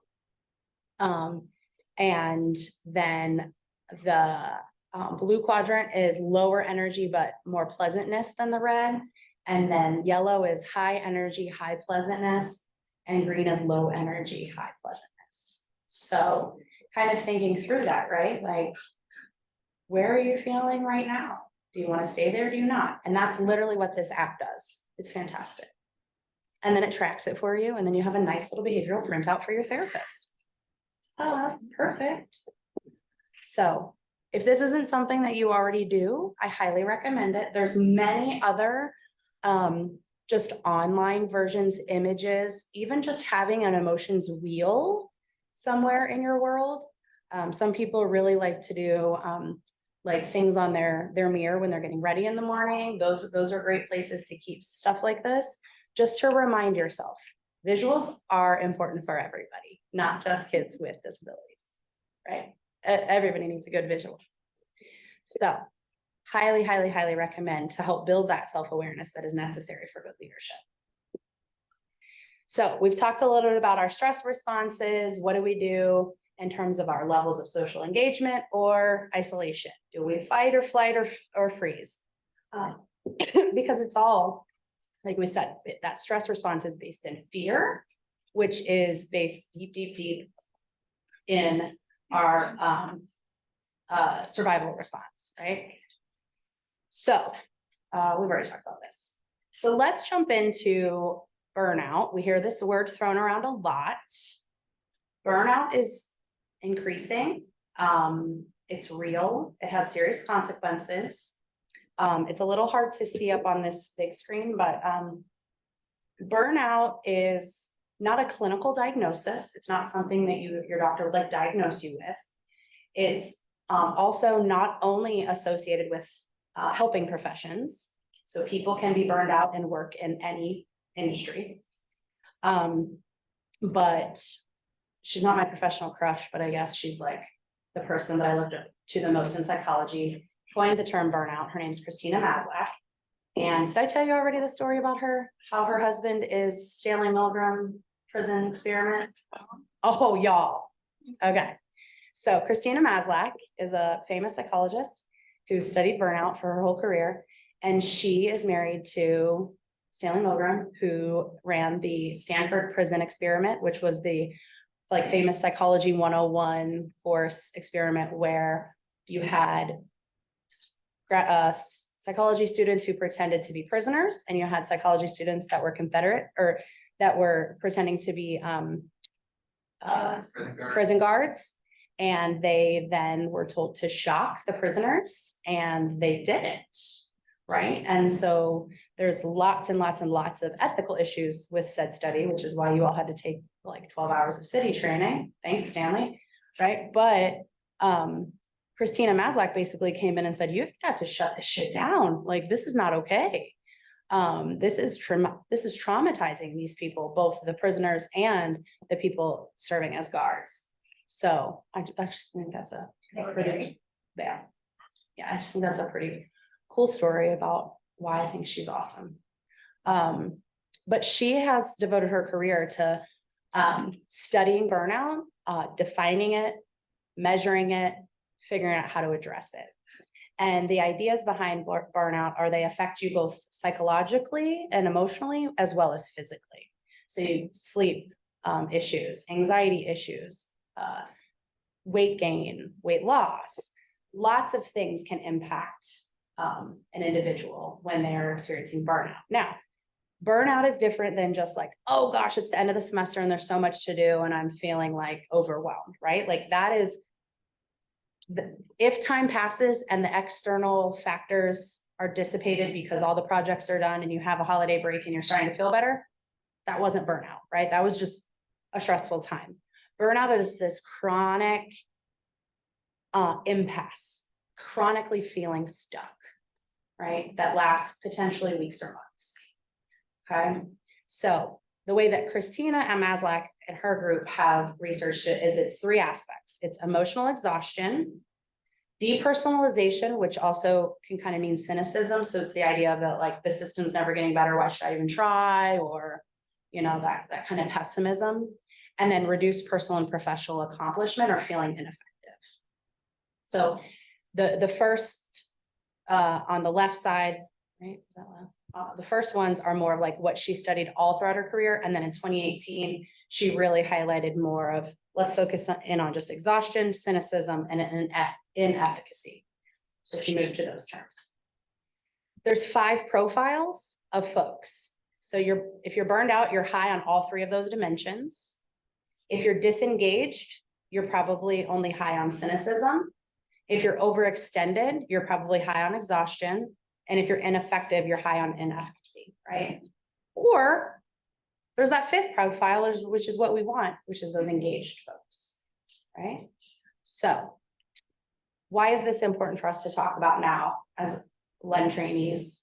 And then the blue quadrant is lower energy, but more pleasantness than the red. And then yellow is high energy, high pleasantness, and green is low energy, high pleasantness. So kind of thinking through that, right? Like, where are you feeling right now? Do you want to stay there? Do you not? And that's literally what this app does. It's fantastic. And then it tracks it for you. And then you have a nice little behavioral printout for your therapist. Perfect. So if this isn't something that you already do, I highly recommend it. There's many other just online versions, images, even just having an emotions wheel somewhere in your world. Some people really like to do like things on their mirror when they're getting ready in the morning. Those are great places to keep stuff like this, just to remind yourself. Visuals are important for everybody, not just kids with disabilities, right? Everybody needs a good visual. So highly, highly, highly recommend to help build that self-awareness that is necessary for good leadership. So we've talked a little bit about our stress responses. What do we do in terms of our levels of social engagement or isolation? Do we fight or flight or freeze? Because it's all, like we said, that stress response is based in fear, which is based deep, deep, deep in our survival response, right? So we've already talked about this. So let's jump into burnout. We hear this word thrown around a lot. Burnout is increasing. It's real. It has serious consequences. It's a little hard to see up on this big screen, but burnout is not a clinical diagnosis. It's not something that your doctor would like diagnose you with. It's also not only associated with helping professions. So people can be burned out and work in any industry. But she's not my professional crush, but I guess she's like the person that I looked up to the most in psychology, coined the term burnout. Her name's Christina Maslach. And did I tell you already the story about her? How her husband is Stanley Milgram prison experiment? Oh, y'all. Okay. So Christina Maslach is a famous psychologist who studied burnout for her whole career. And she is married to Stanley Milgram, who ran the Stanford Prison Experiment, which was the like famous Psychology 101 course experiment where you had psychology students who pretended to be prisoners, and you had psychology students that were Confederate or that were pretending to be prison guards. And they then were told to shock the prisoners, and they didn't. Right. And so there's lots and lots and lots of ethical issues with said study, which is why you all had to take like 12 hours of city training. Thanks, Stanley. Right. But Christina Maslach basically came in and said, you've got to shut this shit down. Like, this is not okay. This is traumatizing these people, both the prisoners and the people serving as guards. So I just think that's a pretty, yeah, I just think that's a pretty cool story about why I think she's awesome. But she has devoted her career to studying burnout, defining it, measuring it, figuring out how to address it. And the ideas behind burnout are they affect you both psychologically and emotionally, as well as physically. So you sleep issues, anxiety issues, weight gain, weight loss, lots of things can impact an individual when they're experiencing burnout. Now, burnout is different than just like, oh gosh, it's the end of the semester and there's so much to do and I'm feeling like overwhelmed, right? Like that is, if time passes and the external factors are dissipated because all the projects are done and you have a holiday break and you're starting to feel better, that wasn't burnout, right? That was just a stressful time. Burnout is this chronic impasse, chronically feeling stuck, right? That lasts potentially weeks or months. Okay. So the way that Christina Maslach and her group have researched it is it's three aspects. It's emotional exhaustion, depersonalization, which also can kind of mean cynicism. So it's the idea of that, like, the system's never getting better. Why should I even try? Or, you know, that kind of pessimism. And then reduced personal and professional accomplishment or feeling ineffective. So the first on the left side, right? Is that loud? The first ones are more of like what she studied all throughout her career. And then in 2018, she really highlighted more of, let's focus in on just exhaustion, cynicism, and inefficacy. So she moved to those terms. There's 5 profiles of folks. So if you're burned out, you're high on all 3 of those dimensions. If you're disengaged, you're probably only high on cynicism. If you're overextended, you're probably high on exhaustion. And if you're ineffective, you're high on inefficacy, right? Or there's that 5th profile, which is what we want, which is those engaged folks, right? So why is this important for us to talk about now as LEN trainees?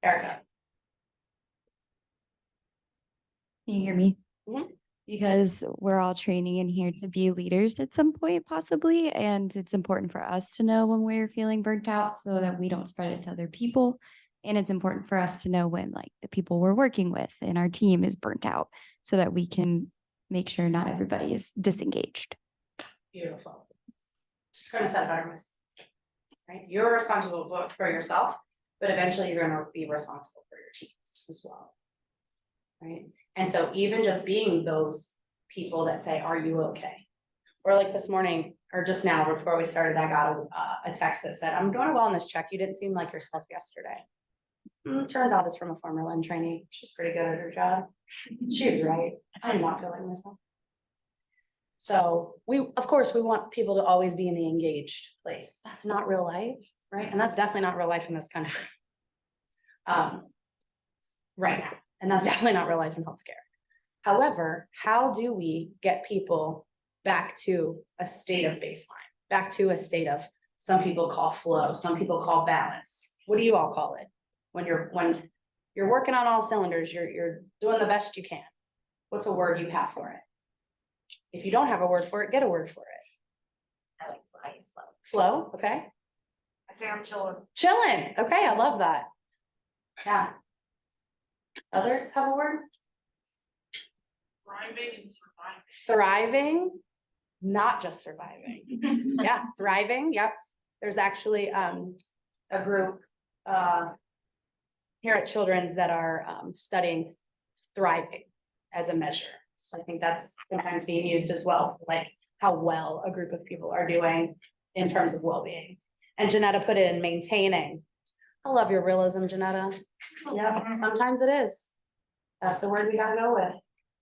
Erica. Can you hear me? Mhm. Because we're all training in here to be leaders at some point, possibly. And it's important for us to know when we're feeling burnt out so that we don't spread it to other people. And it's important for us to know when, like, the people we're working with in our team is burnt out so that we can make sure not everybody is disengaged. Beautiful. Couldn't have said it better myself. Right? You're responsible for yourself, but eventually you're going to be responsible for your teams as well. Right? And so even just being those people that say, are you okay? Or like this morning, or just now before we started, I got a text that said, I'm doing a wellness check. You didn't seem like yourself yesterday. Turns out it's from a former LEN trainee. She's pretty good at her job. She was right. I'm not feeling myself. So of course, we want people to always be in the engaged place. That's not real life, right? And that's definitely not real life in this country. Right now. And that's definitely not real life in healthcare. However, how do we get people back to a state of baseline, back to a state of, some people call flow, some people call balance. What do you all call it? When you're working on all cylinders, you're doing the best you can. What's a word you have for it? If you don't have a word for it, get a word for it. I like, I use flow. Flow, okay? I say I'm chilling. Chilling, okay, I love that. Yeah. Others have a word? Thriving and surviving. Thriving, not just surviving. Yeah, thriving, yep. There's actually a group here at Children's that are studying thriving as a measure. So I think that's sometimes being used as well, for like how well a group of people are doing in terms of well-being. And Janetta put in maintaining. I love your realism, Janetta. Yeah, sometimes it is. That's the word we gotta go with.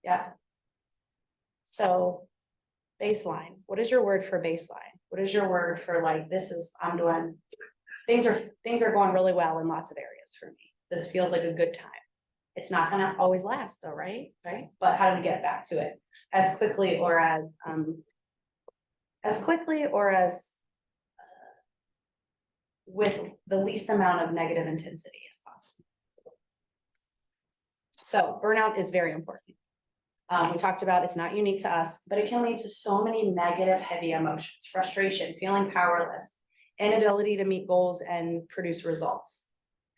Yeah. So baseline, what is your word for baseline? What is your word for like, this is, I'm doing, things are going really well in lots of areas for me. This feels like a good time. It's not gonna always last though, right? Right? But how do we get back to it as quickly or as with the least amount of negative intensity as possible. So burnout is very important. We talked about it's not unique to us, but it can lead to so many negative, heavy emotions, frustration, feeling powerless, inability to meet goals and produce results,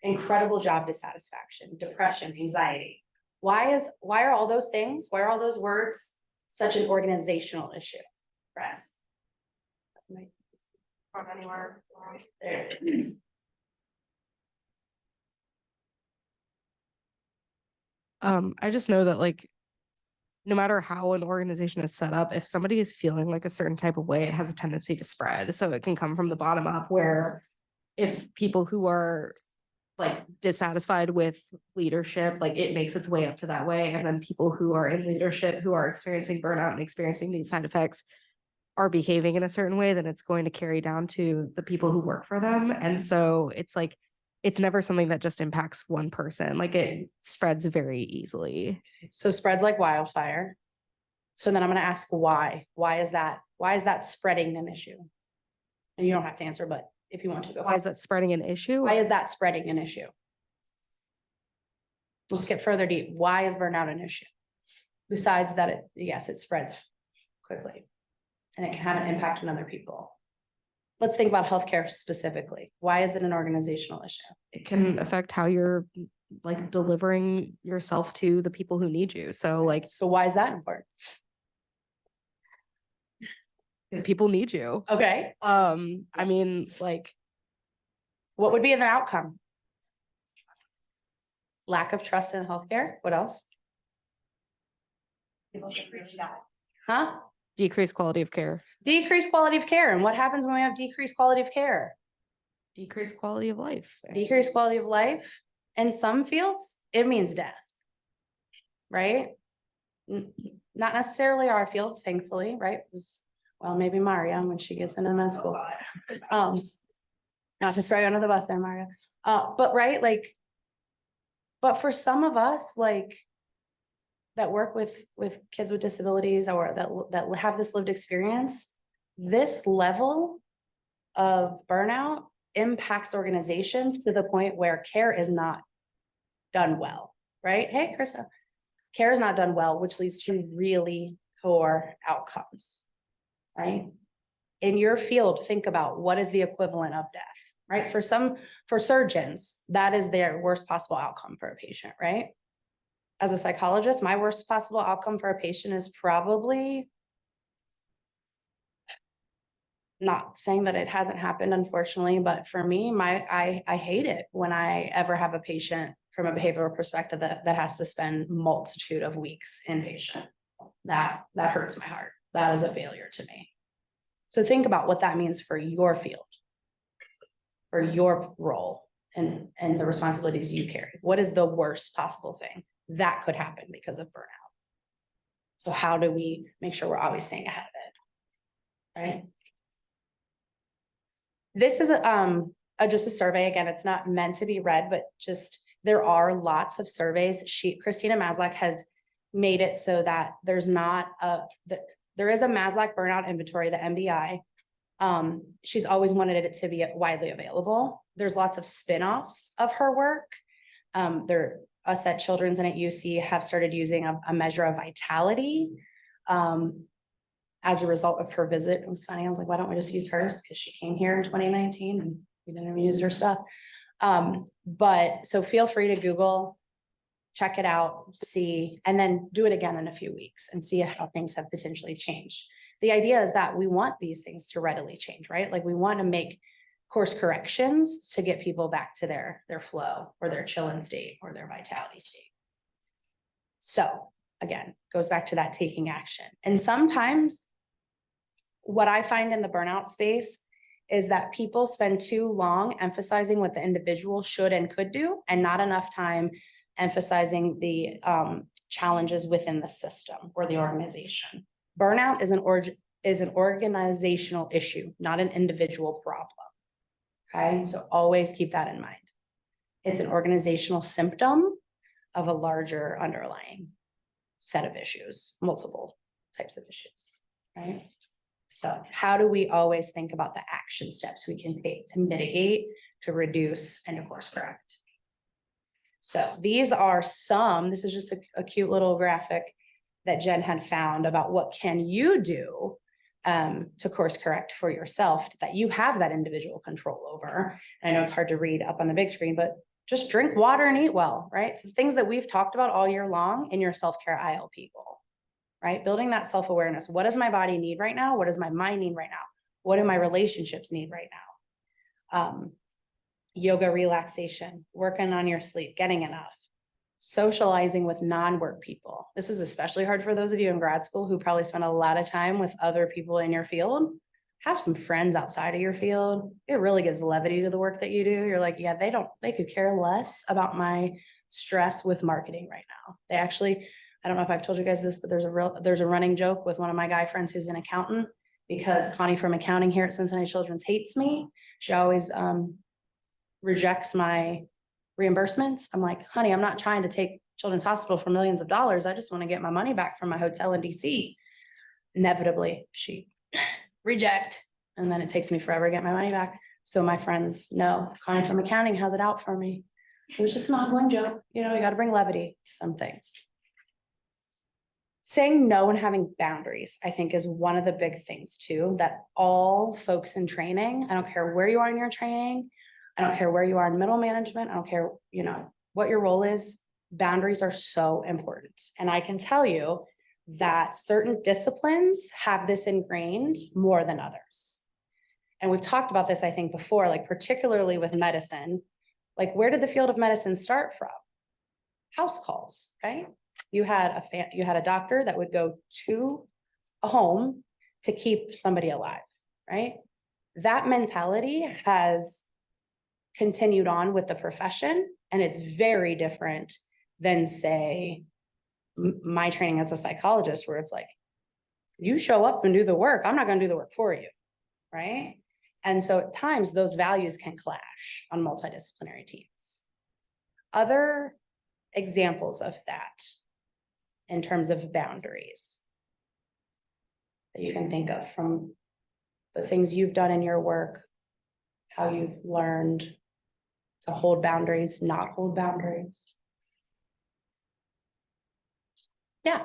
incredible job dissatisfaction, depression, anxiety. Why are all those things, why are all those words such an organizational issue for us? From anywhere. There it is. I just know that like, no matter how an organization is set up, if somebody is feeling like a certain type of way, it has a tendency to spread. So it can come from the bottom up, where if people who are like dissatisfied with leadership, like it makes its way up to that way. And then people who are in leadership who are experiencing burnout and experiencing these side effects are behaving in a certain way, then it's going to carry down to the people who work for them. And so it's like, it's never something that just impacts one person. Like it spreads very easily. So spreads like wildfire. So then I'm gonna ask why? Why is that spreading an issue? And you don't have to answer, but if you want to go. Why is that spreading an issue? Why is that spreading an issue? Let's get further deep. Why is burnout an issue? Besides that, yes, it spreads quickly and it can have an impact on other people. Let's think about healthcare specifically. Why is it an organizational issue? It can affect how you're like delivering yourself to the people who need you. So like, So why is that important? because people need you. Okay, I mean, like, what would be an outcome? Lack of trust in healthcare. What else? People get reached out. Huh? decreased quality of care. Decreased quality of care. And what happens when we have decreased quality of care? Decreased quality of life. Decreased quality of life. In some fields, it means death. Right? Not necessarily our field, thankfully, right? Well, maybe Maria when she gets into med school. Not to throw you under the bus there, Maria. But right, like, but for some of us, like, that work with kids with disabilities or that have this lived experience, this level of burnout impacts organizations to the point where care is not done well, right? Hey, Krista, care is not done well, which leads to really poor outcomes, right? In your field, think about what is the equivalent of death, right? For surgeons, that is their worst possible outcome for a patient, right? As a psychologist, my worst possible outcome for a patient is probably, not saying that it hasn't happened, unfortunately, but for me, I hate it when I ever have a patient from a behavioral perspective that has to spend multitude of weeks inpatient. That hurts my heart. That is a failure to me. So think about what that means for your field, for your role and the responsibilities you carry. What is the worst possible thing that could happen because of burnout? So how do we make sure we're always staying ahead of it, right? This is just a survey. Again, it's not meant to be read, but just there are lots of surveys. Christina Maslach has made it so that there's not there is a Maslach burnout inventory, the MBI. She's always wanted it to be widely available. There's lots of spin-offs of her work. Us at Children's and at UC have started using a measure of vitality. as a result of her visit. It was funny. I was like, why don't we just use hers? Because she came here in 2019 and we didn't even use her stuff. But so feel free to Google, check it out, see, and then do it again in a few weeks and see how things have potentially changed. The idea is that we want these things to readily change, right? Like we want to make course corrections to get people back to their flow or their chilling state or their vitality state. So again, goes back to that taking action. And sometimes what I find in the burnout space is that people spend too long emphasizing what the individual should and could do and not enough time emphasizing the challenges within the system or the organization. Burnout is an organizational issue, not an individual problem. Okay, so always keep that in mind. It's an organizational symptom of a larger underlying set of issues, multiple types of issues, right? So how do we always think about the action steps we can take to mitigate, to reduce, and to course correct? So these are some, this is just a cute little graphic that Jen had found about what can you do to course correct for yourself that you have that individual control over. And I know it's hard to read up on the big screen, but just drink water and eat well, right? The things that we've talked about all year long in your self-care ILP goal, right? Building that self-awareness. What does my body need right now? What does my mind need right now? What do my relationships need right now? Yoga, relaxation, working on your sleep, getting enough, socializing with non-work people. This is especially hard for those of you in grad school who probably spend a lot of time with other people in your field. Have some friends outside of your field. It really gives levity to the work that you do. You're like, yeah, they could care less about my stress with marketing right now. They actually, I don't know if I've told you guys this, but there's a running joke with one of my guy friends who's an accountant, because Connie from accounting here at Cincinnati Children's hates me. She always rejects my reimbursements. I'm like, honey, I'm not trying to take Children's Hospital for millions of dollars. I just want to get my money back from my hotel in DC. Inevitably, she reject, and then it takes me forever to get my money back. So my friends know Connie from accounting has it out for me. So it's just an ongoing joke. You know, you got to bring levity to some things. Saying no and having boundaries, I think, is one of the big things too, that all folks in training, I don't care where you are in your training, I don't care where you are in middle management, I don't care, you know, what your role is, boundaries are so important. And I can tell you that certain disciplines have this ingrained more than others. And we've talked about this, I think, before, like particularly with medicine. Like, where did the field of medicine start from? House calls, right? You had a doctor that would go to a home to keep somebody alive, right? That mentality has continued on with the profession, and it's very different than, say, my training as a psychologist, where it's like, you show up and do the work, I'm not going to do the work for you, right? And so at times those values can clash on multidisciplinary teams. Other examples of that in terms of boundaries that you can think of from the things you've done in your work, how you've learned to hold boundaries, not hold boundaries. Yeah.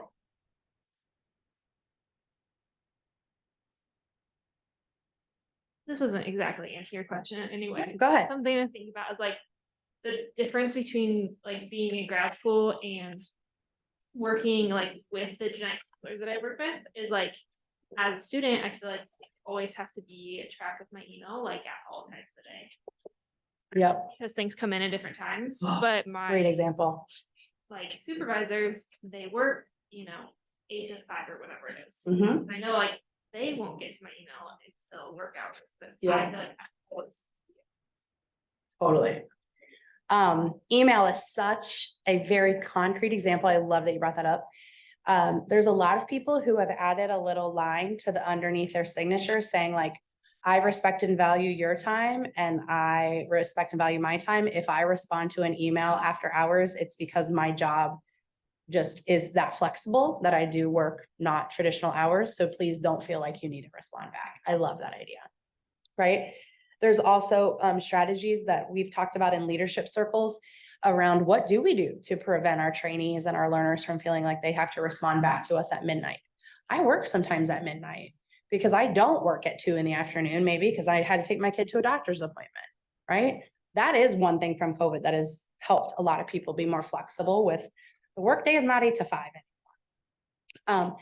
This doesn't exactly answer your question anyway. Go ahead. Something to think about is like the difference between like being in grad school and working like with the genetic counselors that I work with is like, as a student, I feel like I always have to be a track of my email, like at all times of the day. Yep. Because things come in at different times. But my Great example. like supervisors, they work, 8 to 5 or whatever it is. Mhm. I know like they won't get to my email until work hours, but Yeah. I feel like I always. Totally. Email is such a very concrete example. I love that you brought that up. There's a lot of people who have added a little line to the underneath their signature saying like, I respect and value your time, and I respect and value my time. If I respond to an email after hours, it's because my job just is that flexible, that I do work not traditional hours. So please don't feel like you need to respond back. I love that idea, right? There's also strategies that we've talked about in leadership circles around what do we do to prevent our trainees and our learners from feeling like they have to respond back to us at midnight. I work sometimes at midnight because I don't work at 2 p.m, maybe because I had to take my kid to a doctor's appointment, right? That is one thing from COVID that has helped a lot of people be more flexible with the workday is not 8 to 5 anymore.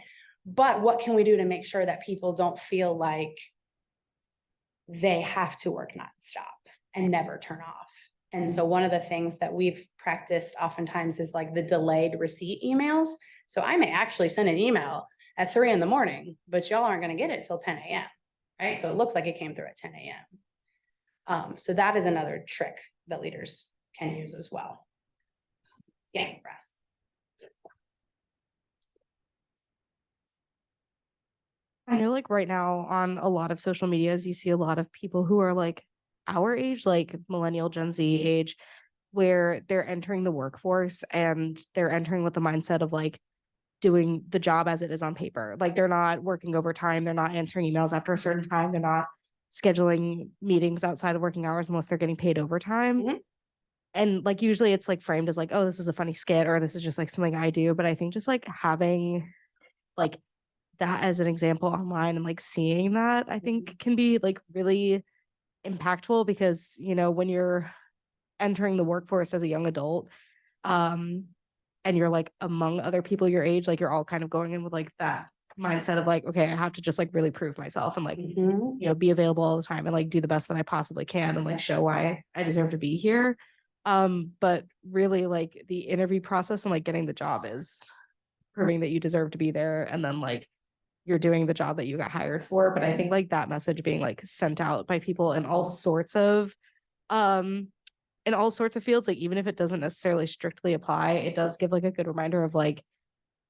But what can we do to make sure that people don't feel like they have to work nonstop and never turn off? And so one of the things that we've practiced oftentimes is like the delayed receipt emails. So I may actually send an email at 3 a.m, but y'all aren't gonna get it till 10 a.m, right? So it looks like it came through at 10 a.m. So that is another trick that leaders can use as well. Yeah, Brass. I know like right now on a lot of social medias, you see a lot of people who are like our age, like millennial Gen Z age, where they're entering the workforce and they're entering with the mindset of like doing the job as it is on paper. Like they're not working overtime, they're not answering emails after a certain time, they're not scheduling meetings outside of working hours unless they're getting paid overtime. And like usually it's like framed as like, oh, this is a funny skit or this is just like something I do. But I think just like having like that as an example online and like seeing that I think can be like really impactful because, you know, when you're entering the workforce as a young adult, and you're like among other people your age, like you're all kind of going in with like that mindset of like, okay, I have to just like really prove myself and like, you know, be available all the time and like do the best that I possibly can and like show why I deserve to be here. But really like the interview process and like getting the job is proving that you deserve to be there and then like you're doing the job that you got hired for. But I think like that message being like sent out by people in all sorts of fields, like even if it doesn't necessarily strictly apply, it does give like a good reminder of like,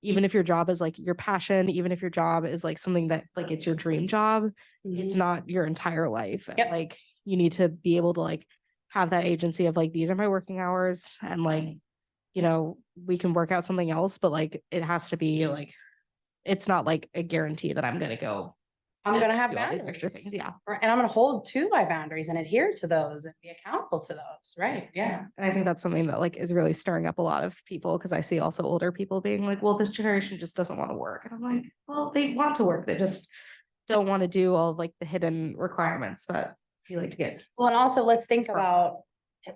even if your job is like your passion, even if your job is like something that like it's your dream job, it's not your entire life. And, like you need to be able to like have that agency of like, these are my working hours and like, you know, we can work out something else, but like it has to be like, it's not like a guarantee that I'm gonna go. I'm gonna have do all these boundaries. extra things. Yeah. And I'm gonna hold to my boundaries and adhere to those and be accountable to those, right? Yeah. And I think that's something that like is really stirring up a lot of people because I see also older people being like, well, this generation just doesn't want to work. And I'm like, well, they want to work. They just don't want to do all of like the hidden requirements that you like to get. Well, and also let's think about,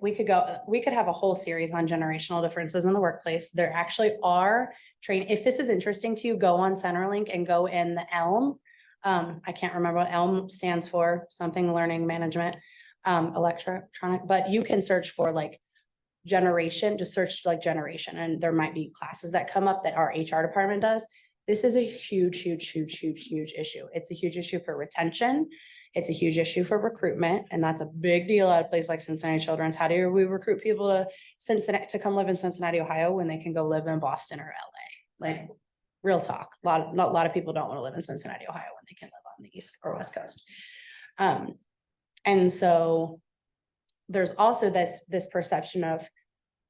we could have a whole series on generational differences in the workplace. There actually are if this is interesting to you, go on Centerlink and go in the ELM. I can't remember what ELM stands for, something learning management, electronic, but you can search for like generation, just search like generation. And there might be classes that come up that our HR department does. This is a huge issue. It's a huge issue for retention. It's a huge issue for recruitment. And that's a big deal at a place like Cincinnati Children's. How do we recruit people to Cincinnati to come live in Cincinnati, Ohio, when they can go live in Boston or LA? Like real talk. A lot of people don't want to live in Cincinnati, Ohio, when they can live on the East or West Coast. And so there's also this perception of,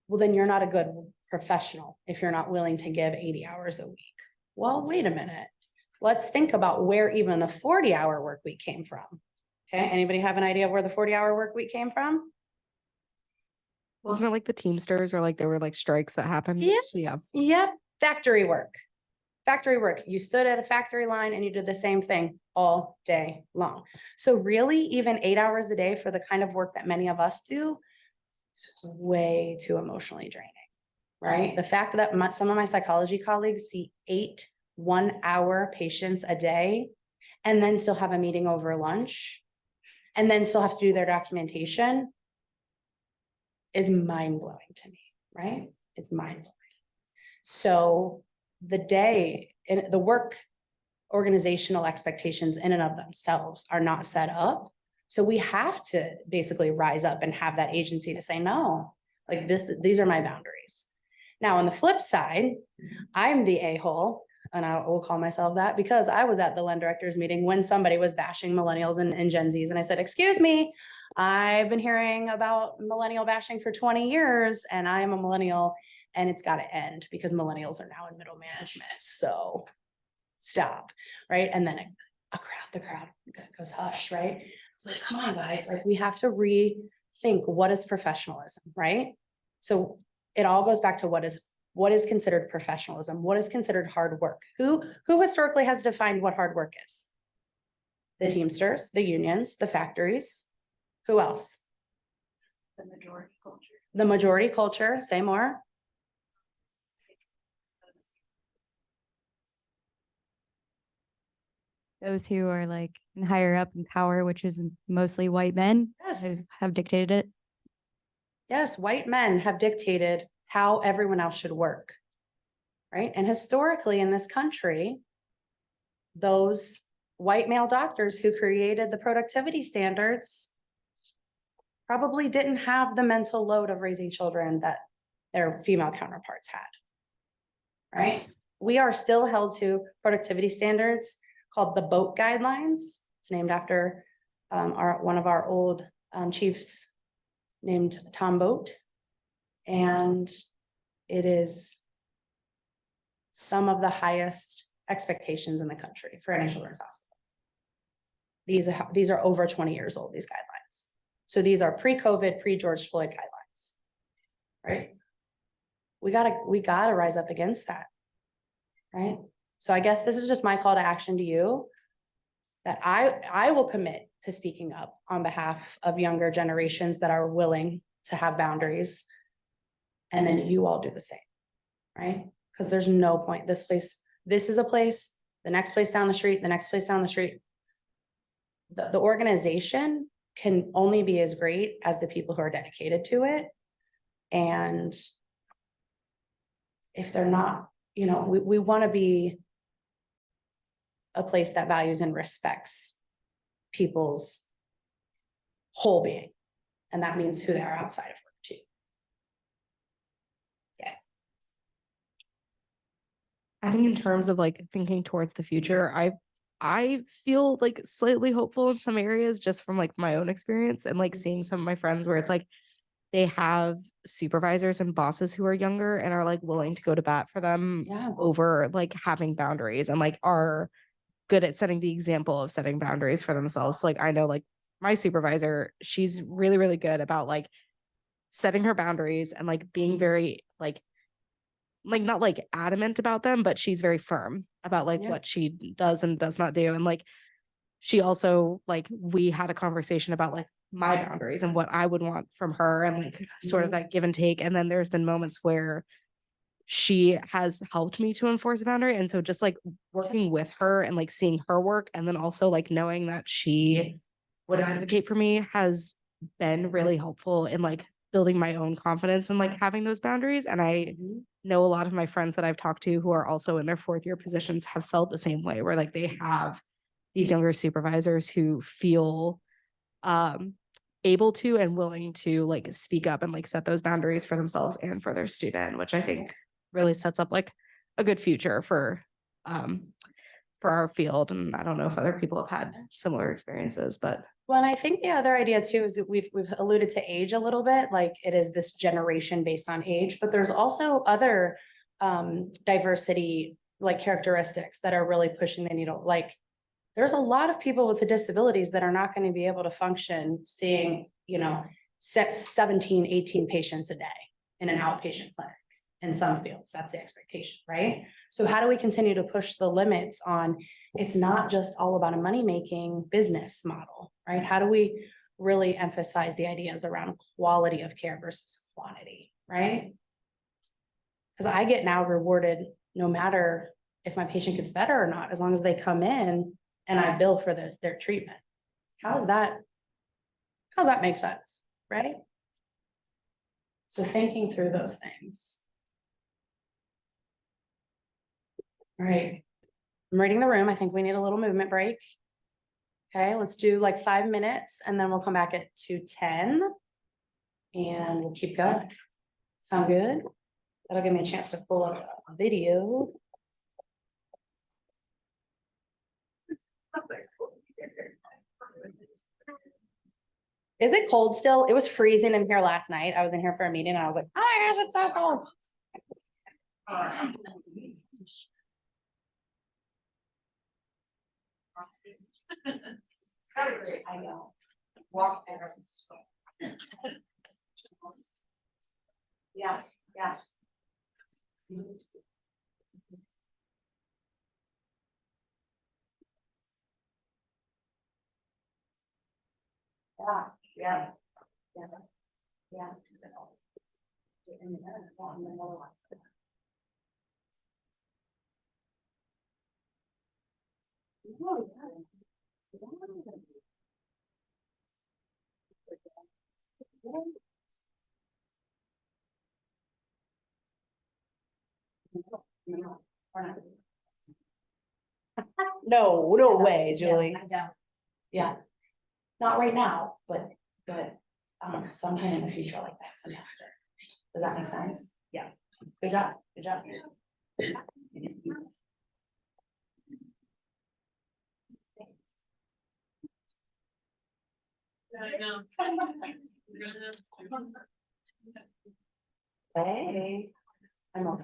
well, then you're not a good professional if you're not willing to give 80 hours a week. Well, wait a minute. Let's think about where even the 40-hour work week came from. Okay, anybody have an idea of where the 40-hour work week came from? Wasn't it like the Teamsters or like there were like strikes that happened? Yeah. Yep. Factory work. You stood at a factory line and you did the same thing all day long. So really, even 8 hours a day for the kind of work that many of us do is way too emotionally draining, right? The fact that some of my psychology colleagues see 8 one-hour patients a day and then still have a meeting over lunch and then still have to do their documentation is mind-blowing to me, right? It's mind-blowing. So the work organizational expectations in and of themselves are not set up. So we have to basically rise up and have that agency to say, no, like these are my boundaries. Now, on the flip side, I'm the a-hole, and I will call myself that because I was at the Len directors meeting when somebody was bashing millennials and Gen Zs. And I said, excuse me, I've been hearing about millennial bashing for 20 years and I am a millennial and it's got to end because millennials are now in middle management. So stop, right? And then the crowd goes hush, right? It's like, come on, guys, like we have to rethink what is professionalism, right? So it all goes back to what What is considered professionalism? What is considered hard work? Who historically has defined what hard work is? The Teamsters, the unions, the factories. Who else? The majority culture. The majority culture, say more. Those who are like higher up in power, which is mostly white men, Yes. have dictated it. Yes, white men have dictated how everyone else should work. Right? And historically in this country, those white male doctors who created the productivity standards probably didn't have the mental load of raising children that their female counterparts had. Right? We are still held to productivity standards called the Boat Guidelines. It's named after one of our old chiefs named Tom Boat. And it is some of the highest expectations in the country for any children's hospital. These are over 20 years old, these guidelines. So these are pre-COVID, pre-George Floyd guidelines, right? We gotta rise up against that, right? So I guess this is just my call to action to you, that I will commit to speaking up on behalf of younger generations that are willing to have boundaries. And then you all do the same, right? Because there's no point. This is a place, the next place down the street, the next place down the street. The organization can only be as great as the people who are dedicated to it. And if they're not, we want to be a place that values and respects people's whole being. And that means who they are outside of work too. Yeah. I think in terms of like thinking towards the future, I feel like slightly hopeful in some areas just from like my own experience and like seeing some of my friends where it's like they have supervisors and bosses who are younger and are like willing to go to bat for them over like having boundaries and like are good at setting the example of setting boundaries for themselves. Like I know like my supervisor, she's really, really good about like setting her boundaries and like being very like not like adamant about them, but she's very firm about like what she does and does not do. And like she also like we had a conversation about like my boundaries and what I would want from her and like sort of that give and take. And then there's been moments where she has helped me to enforce a boundary. And so just like working with her and like seeing her work and then also like knowing that she would advocate for me has been really helpful in like building my own confidence and like having those boundaries. And I know a lot of my friends that I've talked to who are also in their fourth year positions have felt the same way, where like they have these younger supervisors who feel able to and willing to like speak up and like set those boundaries for themselves and for their student, which I think really sets up like a good future for our field. And I don't know if other people have had similar experiences, but well, and I think the other idea too is that we've alluded to age a little bit, like it is this generation based on age, but there's also other diversity like characteristics that are really pushing the needle. Like there's a lot of people with the disabilities that are not going to be able to function seeing, 17, 18 patients a day in an outpatient clinic in some fields. That's the expectation, right? So how do we continue to push the limits on, it's not just all about a money-making business model, right? How do we really emphasize the ideas around quality of care versus quantity, right? Because I get now rewarded no matter if my patient gets better or not, as long as they come in and I bill for their treatment. How does that make sense, right? So thinking through those things. All right, I'm reading the room. I think we need a little movement break. Okay, let's do like 5 minutes and then we'll come back at 2:10 and we'll keep going. Sound good? That'll give me a chance to pull up a video. Is it cold still? It was freezing in here last night. I was in here for a meeting and I was like, oh my gosh, it's so cold. I know. Walk there. Yeah, yeah. Yeah, yeah. No, no way, Julie. I don't. Yeah. Not right now, but sometime in the future, like next semester. Does that make sense? Yeah. Good job, good job. Hey. I'm okay.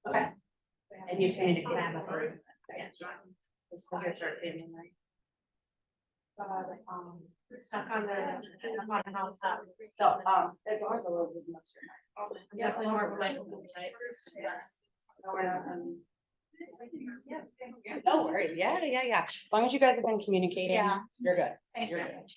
Okay. And you changed it. Stuck on the house. So, it's also a little bit much. Definitely more of like. No worries, yeah. As long as you guys have been communicating, Yeah. you're good. Thank You're you. good.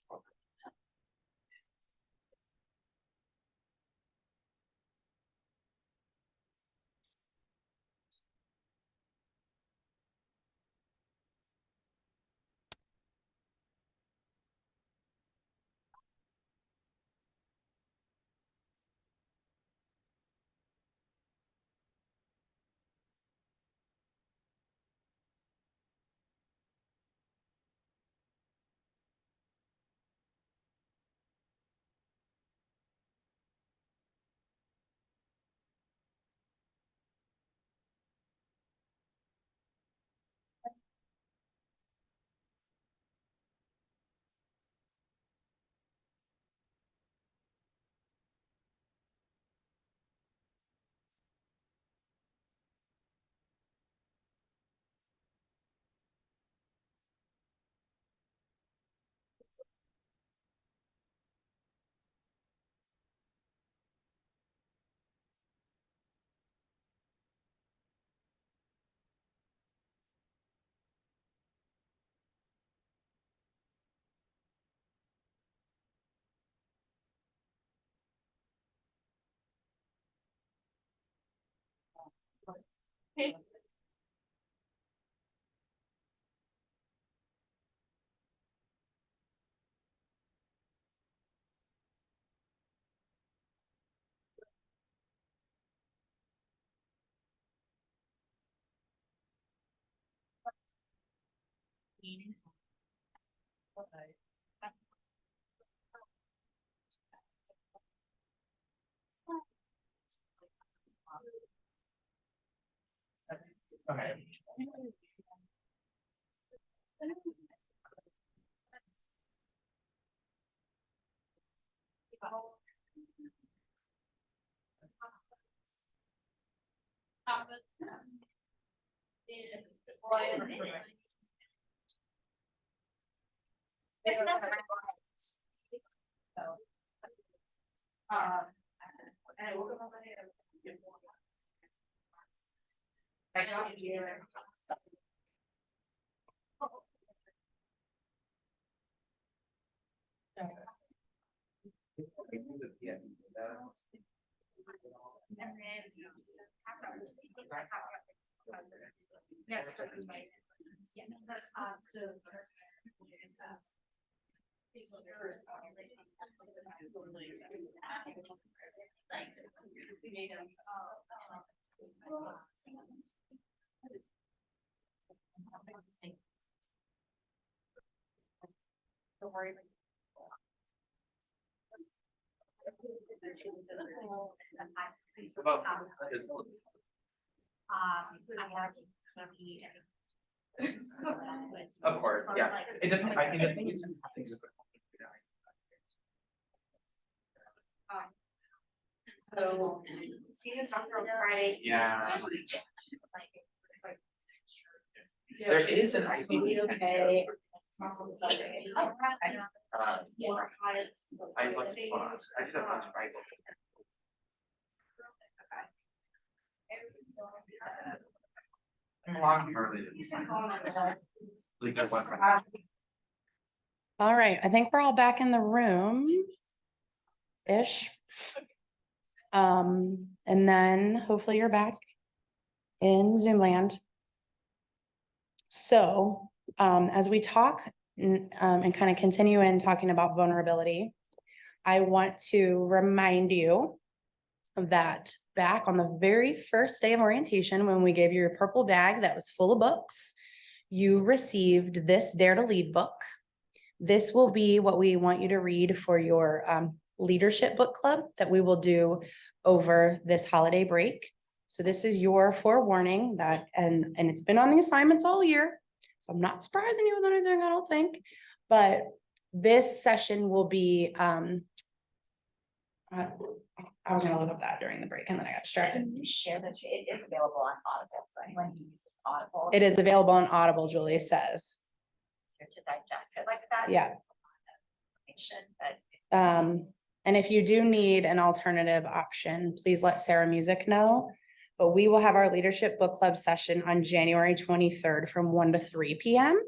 Okay. Yes. Don't worry. I have somebody. Of course, yeah. It depends, I think it's. So, see you on Friday. Yeah. There is an Okay. More hives. I wasn't, I did a bunch of Bible. Long early. Like that one. All right, I think we're all back in the room. Ish. And then hopefully you're back in Zoom land. So, as we talk and kind of continue in talking about vulnerability, I want to remind you that back on the very first day of orientation, when we gave you your purple bag that was full of books, you received this Dare to Lead book. This will be what we want you to read for your leadership book club that we will do over this holiday break. So this is your forewarning that, and it's been on the assignments all year. So I'm not surprising you with anything, I don't think. But this session will be, I was gonna look up that during the break and then I got distracted. Can you share that it is available on Audible, so anyone who uses Audible. It is available on Audible, Julie says. To digest it like that. Yeah. But And if you do need an alternative option, please let Sarah Music know. But we will have our leadership book club session on January 23rd from 1 to 3 p.m.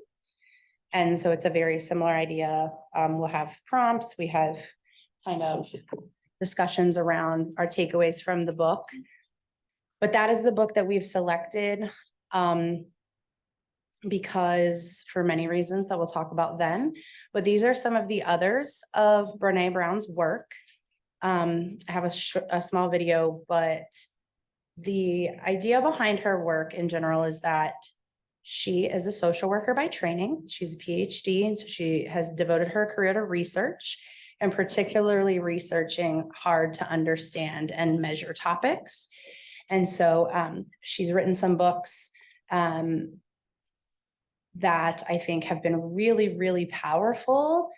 And so it's a very similar idea. We'll have prompts, we have kind of discussions around our takeaways from the book. But that is the book that we've selected because for many reasons that we'll talk about then. But these are some of the others of Brene Brown's work. I have a small video, but the idea behind her work in general is that she is a social worker by training. She's a PhD, and so she has devoted her career to research, and particularly researching hard to understand and measure topics. And so she's written some books that I think have been really, really powerful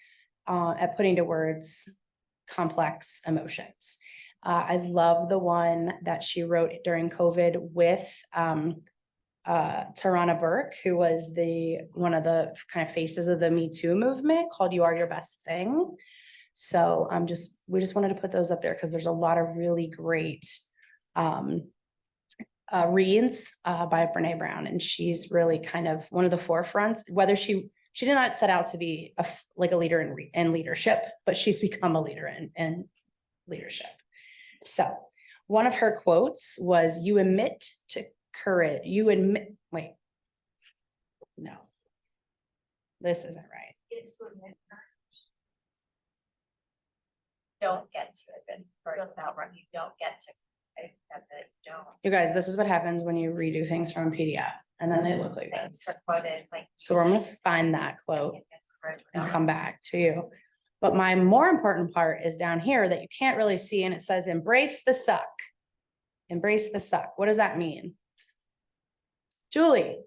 at putting to words complex emotions. I love the one that she wrote during COVID with Tarana Burke, who was one of the kind of faces of the Me Too movement, called "You Are Your Best Thing." So we just wanted to put those up there because there's a lot of really great reads by Brene Brown, and she's really kind of one of the forefronts. Whether she did not set out to be a leader in leadership, but she's become a leader in leadership. So one of her quotes was, "You admit to courage. Wait, no, this isn't right." don't get to it, but without running, you don't get to. That's it. Don't. You guys, this is what happens when you redo things from a PDF and then they look like this. The quote is like. So we're gonna find that quote and come back to you. But my more important part is down here that you can't really see, and it says embrace the suck. Embrace the suck. What does that mean? Julie,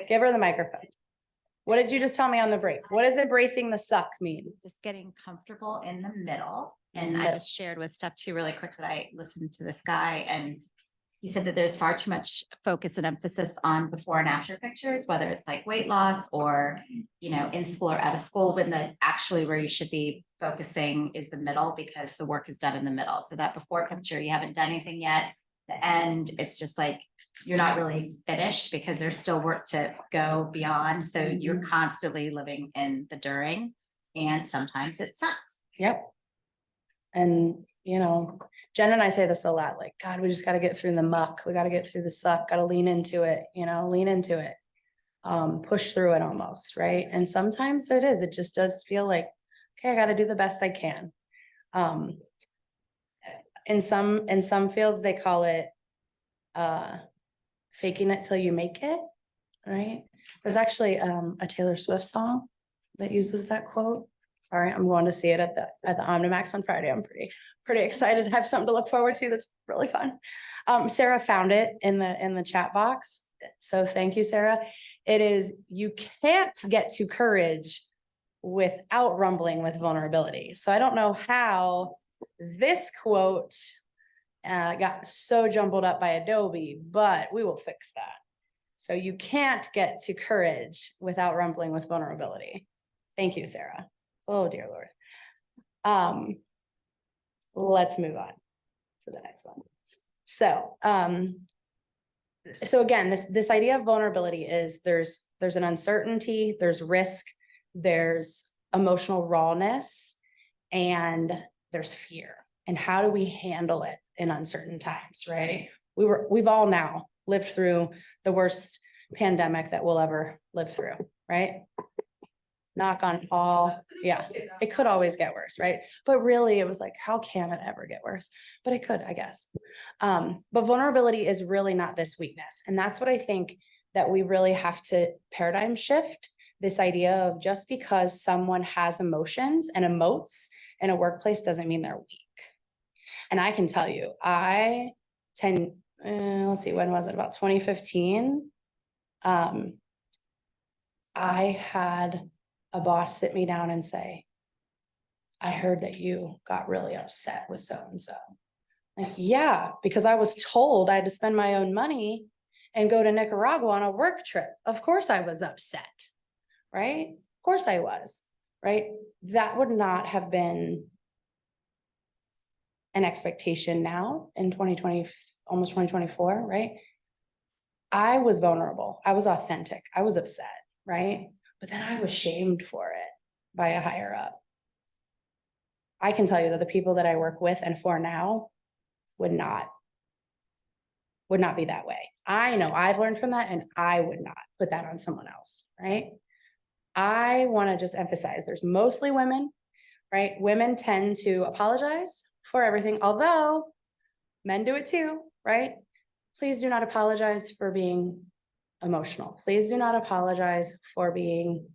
give her the microphone. What did you just tell me on the break? What does embracing the suck mean? Just getting comfortable in the middle. And I just shared with Steph too really quick that I listened to this guy, and he said that there's far too much focus and emphasis on before and after pictures, whether it's like weight loss or, you know, in school or out of school, when the actually where you should be focusing is the middle, because the work is done in the middle. So that before picture, you haven't done anything yet. The end, it's just like, you're not really finished because there's still work to go beyond. So you're constantly living in the during, and sometimes it sucks. Yep. And, you know, Jen and I say this a lot, like, God, we just got to get through the muck. We got to get through the suck, got to lean into it, you know, lean into it, push through it almost. Right. And sometimes it is, it just does feel like, okay, I got to do the best I can. In some fields, they call it, faking it till you make it. Right. There's actually a Taylor Swift song that uses that quote. Sorry, I'm going to see it at the Omnimax on Friday. I'm pretty excited to have something to look forward to. That's really fun. Sarah found it in the chat box. So thank you, Sarah. It is, you can't get to courage without rumbling with vulnerability. So I don't know how this quote got so jumbled up by Adobe, but we will fix that. So you can't get to courage without rumbling with vulnerability. Thank you, Sarah. Oh, dear Lord. Let's move on to the next one. So again, this idea of vulnerability is there's an uncertainty, there's risk, there's emotional rawness, and there's fear. And how do we handle it in uncertain times, right? We've all now lived through the worst pandemic that we'll ever live through, right? Knock on all, yeah, it could always get worse, right? But really, it was like, how can it ever get worse? But it could, I guess. But vulnerability is really not this weakness. And that's what I think that we really have to paradigm shift, this idea of just because someone has emotions and emotes in a workplace doesn't mean they're weak. And I can tell you, let's see, when was it? About 2015. I had a boss sit me down and say, I heard that you got really upset with so-and-so. Like, yeah, because I was told I had to spend my own money and go to Nicaragua on a work trip. Of course I was upset, right? Of course I was, right? That would not have been an expectation now in 2020, almost 2024, right? I was vulnerable. I was authentic. I was upset, right? But then I was shamed for it by a higher up. I can tell you that the people that I work with and for now would not be that way. I know I've learned from that, and I would not put that on someone else, right? I want to just emphasize there's mostly women, right? Women tend to apologize for everything, although men do it too, right? Please do not apologize for being emotional. Please do not apologize for being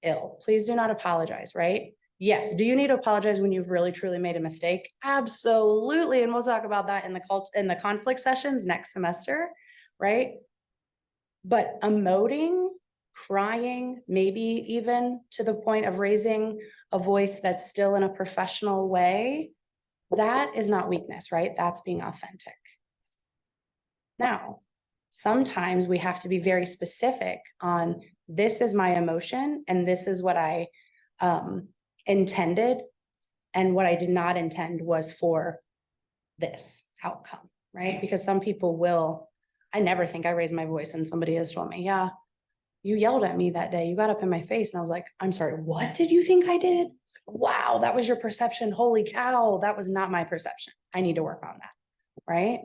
ill. Please do not apologize, right? Yes. Do you need to apologize when you've really truly made a mistake? Absolutely. And we'll talk about that in the conflict sessions next semester, right? But emoting, crying, maybe even to the point of raising a voice that's still in a professional way, that is not weakness, right? That's being authentic. Now, sometimes we have to be very specific on this is my emotion and this is what I intended, and what I did not intend was for this outcome, right? Because some people will, I never think I raised my voice and somebody has told me, yeah, you yelled at me that day. You got up in my face. And I was like, I'm sorry, what did you think I did? Wow, that was your perception. Holy cow, that was not my perception. I need to work on that, right?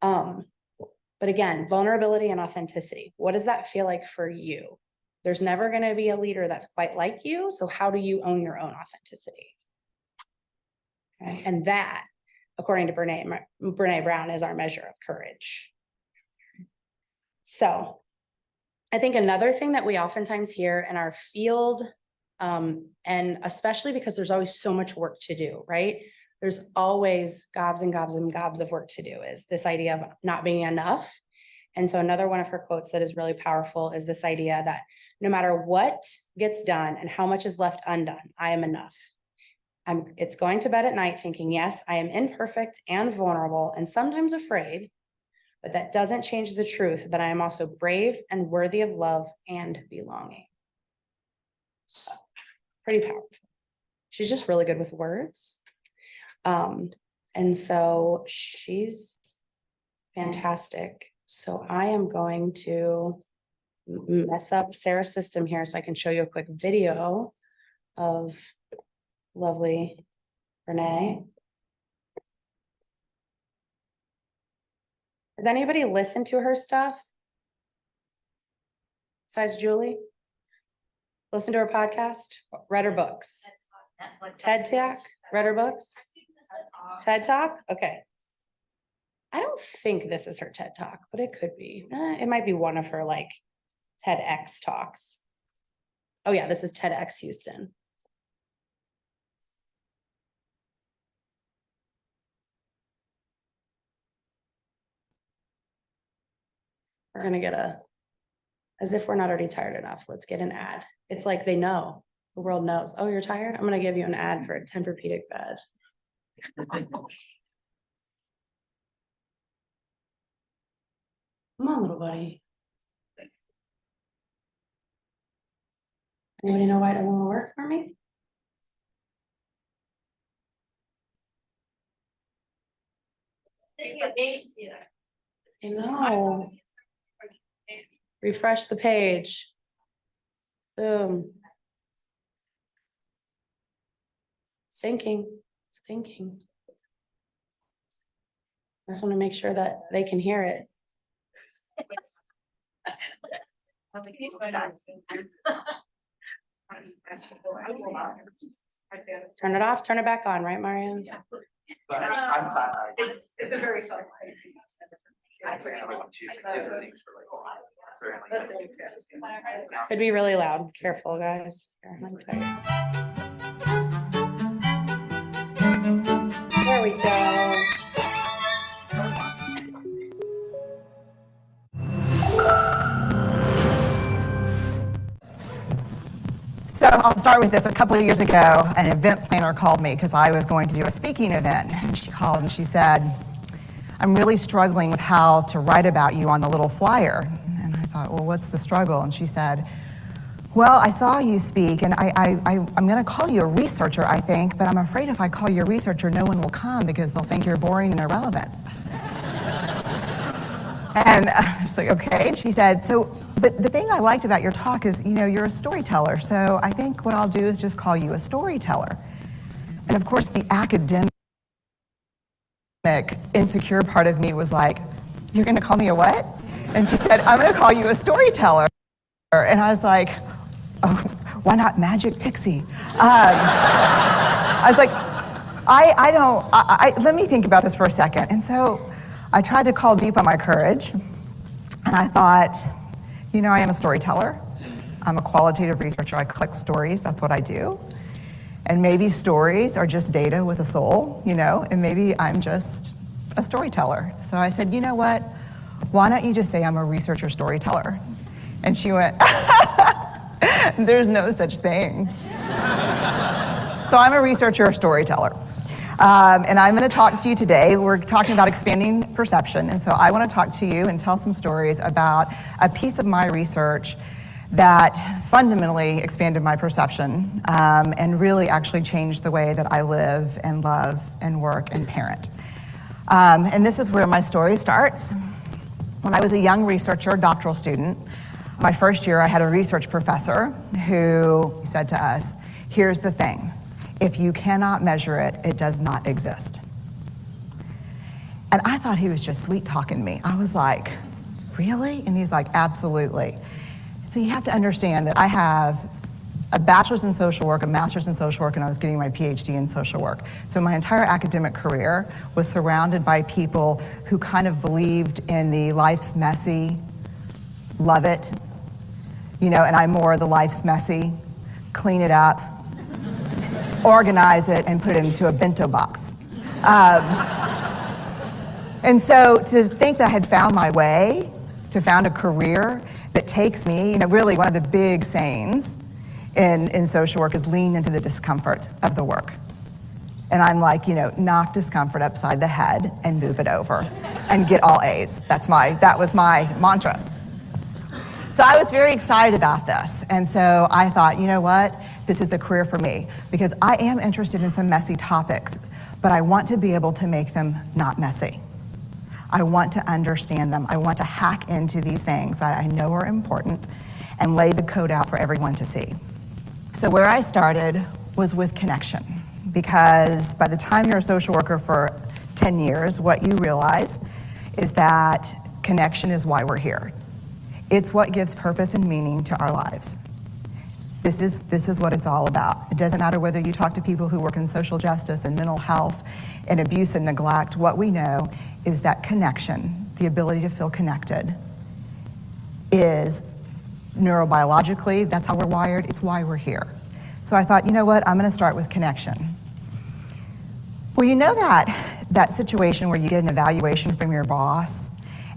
But again, vulnerability and authenticity. What does that feel like for you? There's never going to be a leader that's quite like you. So how do you own your own authenticity? Okay. And that, according to Brene Brown, is our measure of courage. So I think another thing that we oftentimes hear in our field, and especially because there's always so much work to do, right? There's always gobs and gobs and gobs of work to do, is this idea of not being enough. And so another one of her quotes that is really powerful is this idea that no matter what gets done and how much is left undone, I am enough. It's going to bed at night thinking, yes, I am imperfect and vulnerable and sometimes afraid, but that doesn't change the truth that I am also brave and worthy of love and belonging. So, pretty powerful. She's just really good with words. And so she's fantastic. So I am going to mess up Sarah's system here so I can show you a quick video of lovely Renee. Has anybody listened to her stuff? Besides Julie? Listen to her podcast, read her books. TED Talk, read her books. TED Talk, okay. I don't think this is her TED Talk, but it could be. It might be one of her like TEDx talks. Oh yeah, this is TEDx Houston. We're gonna get as if we're not already tired enough, let's get an ad. It's like they know, the world knows. Oh, you're tired? I'm gonna give you an ad for a Tempur-Pedic bed. Come on, little buddy. Anybody know why it doesn't want to work for me? I know. Refresh the page. Boom. It's thinking, it's thinking. I just want to make sure that they can hear it. Turn it off, turn it back on, right, Marianne? It's a very subtle. Could be really loud. Careful, guys. Here, let me tell you. There we go. So I'll start with this. A couple of years ago, an event planner called me because I was going to do a speaking event. And she called and she said, I'm really struggling with how to write about you on the little flyer. And I thought, well, what's the struggle? And she said, well, I saw you speak and I'm going to call you a researcher, I think, but I'm afraid if I call you a researcher, no one will come because they'll think you're boring and irrelevant. And I was like, okay. And she said, but the thing I liked about your talk is, you're a storyteller. So I think what I'll do is just call you a storyteller. And of course, the academic insecure part of me was like, you're going to call me a what? And she said, I'm going to call you a storyteller. And I was like, oh, why not Magic Pixie? I was like, let me think about this for a second. And so I tried to call deep on my courage. And I thought, I am a storyteller. I'm a qualitative researcher. I collect stories. That's what I do. And maybe stories are just data with a soul, and maybe I'm just a storyteller. So I said, you know what? Why don't you just say I'm a researcher storyteller? And she went, there's no such thing. So I'm a researcher storyteller. And I'm going to talk to you today. We're talking about expanding perception. And so I want to talk to you and tell some stories about a piece of my research that fundamentally expanded my perception and really actually changed the way that I live and love and work and parent. And this is where my story starts. When I was a young researcher, doctoral student, my first year I had a research professor who said to us, here's the thing. If you cannot measure it, it does not exist. And I thought he was just sweet talking me. I was like, really? And he's like, absolutely. So you have to understand that I have a bachelor's in social work, a master's in social work, and I was getting my PhD in social work. So my entire academic career was surrounded by people who kind of believed in the life's messy, love it, and I'm more the life's messy, clean it up, organize it, and put it into a bento box. And so to think that I had found my way, to found a career that takes me, really one of the big sayings in social work is lean into the discomfort of the work. And I'm like, knock discomfort upside the head and move it over and get all A's. That was my mantra. So I was very excited about this. And so I thought, you know what? This is the career for me because I am interested in some messy topics, but I want to be able to make them not messy. I want to understand them. I want to hack into these things that I know are important and lay the code out for everyone to see. So where I started was with connection, because by the time you're a social worker for 10 years, what you realize is that connection is why we're here. It's what gives purpose and meaning to our lives. This is what it's all about. It doesn't matter whether you talk to people who work in social justice and mental health and abuse and neglect. What we know is that connection, the ability to feel connected, is neurobiologically, that's how we're wired, it's why we're here. So I thought, you know what, I'm gonna start with connection. Well, you know that situation where you get an evaluation from your boss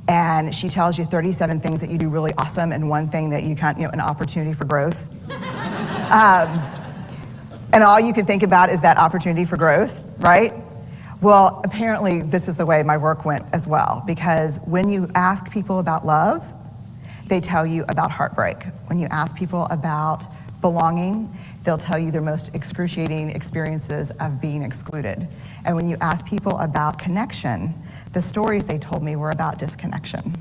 and she tells you 37 things that you do really awesome and one thing that you can't, an opportunity for growth. And all you can think about is that opportunity for growth, right? Well, apparently this is the way my work went as well, because when you ask people about love, they tell you about heartbreak. When you ask people about belonging, they'll tell you their most excruciating experiences of being excluded. And when you ask people about connection, the stories they told me were about disconnection.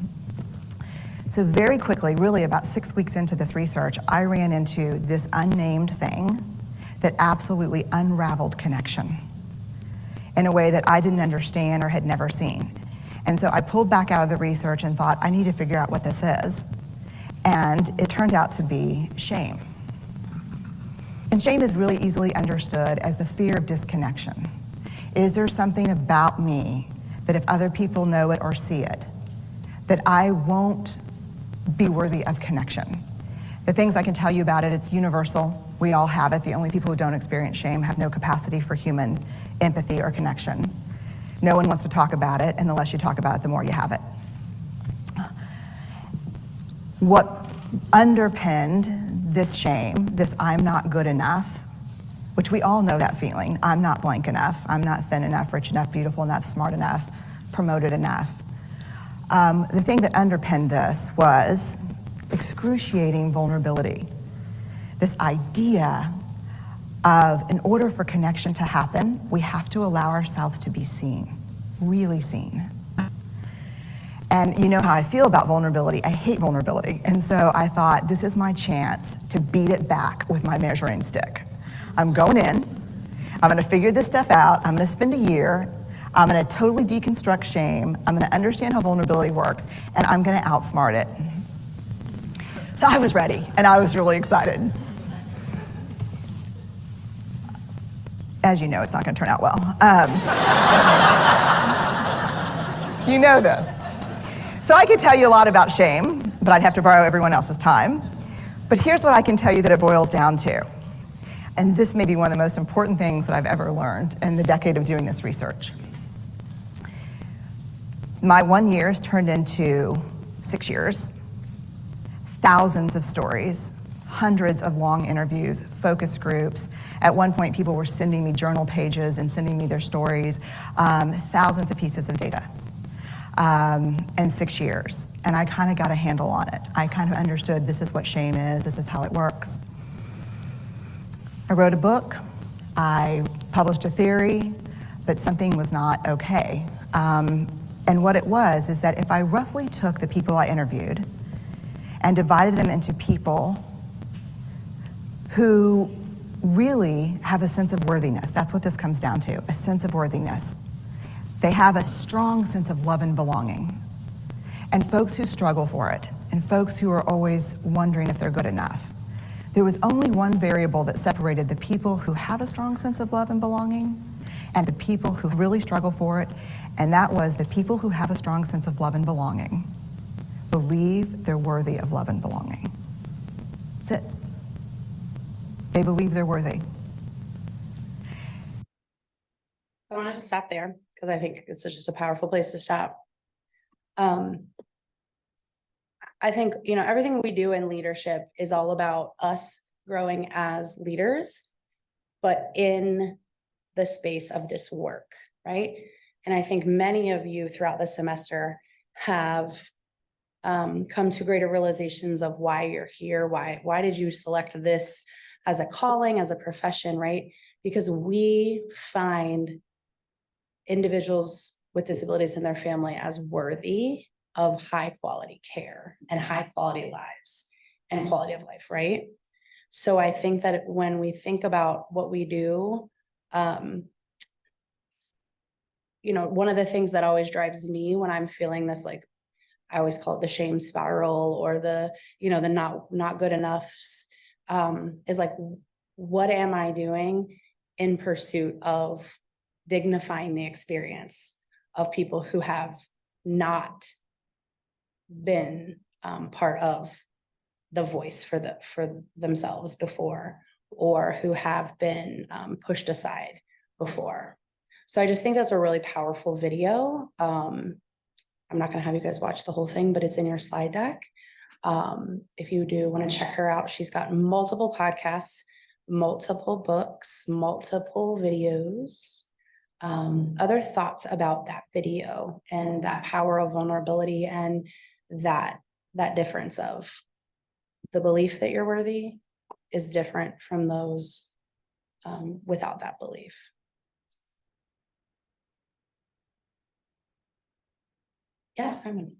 So very quickly, really about 6 weeks into this research, I ran into this unnamed thing that absolutely unraveled connection in a way that I didn't understand or had never seen. And so I pulled back out of the research and thought, I need to figure out what this is. And it turned out to be shame. And shame is really easily understood as the fear of disconnection. Is there something about me that if other people know it or see it, that I won't be worthy of connection? The things I can tell you about it, it's universal. We all have it. The only people who don't experience shame have no capacity for human empathy or connection. No one wants to talk about it, and the less you talk about it, the more you have it. What underpinned this shame, this I'm not good enough, which we all know that feeling. I'm not blank enough. I'm not thin enough, rich enough, beautiful enough, smart enough, promoted enough. The thing that underpinned this was excruciating vulnerability. This idea of, in order for connection to happen, we have to allow ourselves to be seen, really seen. And you know how I feel about vulnerability. I hate vulnerability. And so I thought, this is my chance to beat it back with my measuring stick. I'm going in, I'm gonna figure this stuff out, I'm gonna spend a year, I'm gonna totally deconstruct shame, I'm gonna understand how vulnerability works, and I'm gonna outsmart it. So I was ready, and I was really excited. As you know, it's not gonna turn out well. You know this. So I could tell you a lot about shame, but I'd have to borrow everyone else's time. But here's what I can tell you that it boils down to. And this may be one of the most important things that I've ever learned in the decade of doing this research. My 1 year has turned into 6 years, thousands of stories, hundreds of long interviews, focus groups. At one point, people were sending me journal pages and sending me their stories, thousands of pieces of data. In 6 years, and I kind of got a handle on it. I kind of understood this is what shame is, this is how it works. I wrote a book, I published a theory, but something was not okay. And what it was is that if I roughly took the people I interviewed and divided them into people who really have a sense of worthiness, that's what this comes down to, a sense of worthiness. They have a strong sense of love and belonging. And folks who struggle for it, and folks who are always wondering if they're good enough. There was only one variable that separated the people who have a strong sense of love and belonging and the people who really struggle for it, and that was the people who have a strong sense of love and belonging believe they're worthy of love and belonging. That's it. They believe they're worthy. I wanted to stop there because I think it's just a powerful place to stop. I think, you know, everything we do in leadership is all about us growing as leaders, but in the space of this work, right? And I think many of you throughout the semester have come to greater realizations of why you're here, why did you select this as a calling, as a profession, right? Because we find individuals with disabilities in their family as worthy of high quality care and high quality lives and quality of life, right? So I think that when we think about what we do, you know, one of the things that always drives me when I'm feeling this, like, I always call it the shame spiral or the, you know, the not good enoughs, is like, what am I doing in pursuit of dignifying the experience of people who have not been part of the voice for themselves before, or who have been pushed aside before. So I just think that's a really powerful video. I'm not going to have you guys watch the whole thing, but it's in your slide deck. If you do want to check her out, she's got multiple podcasts, multiple books, multiple videos. Other thoughts about that video and that power of vulnerability and that difference of the belief that you're worthy is different from those without that belief. Yes, Simon.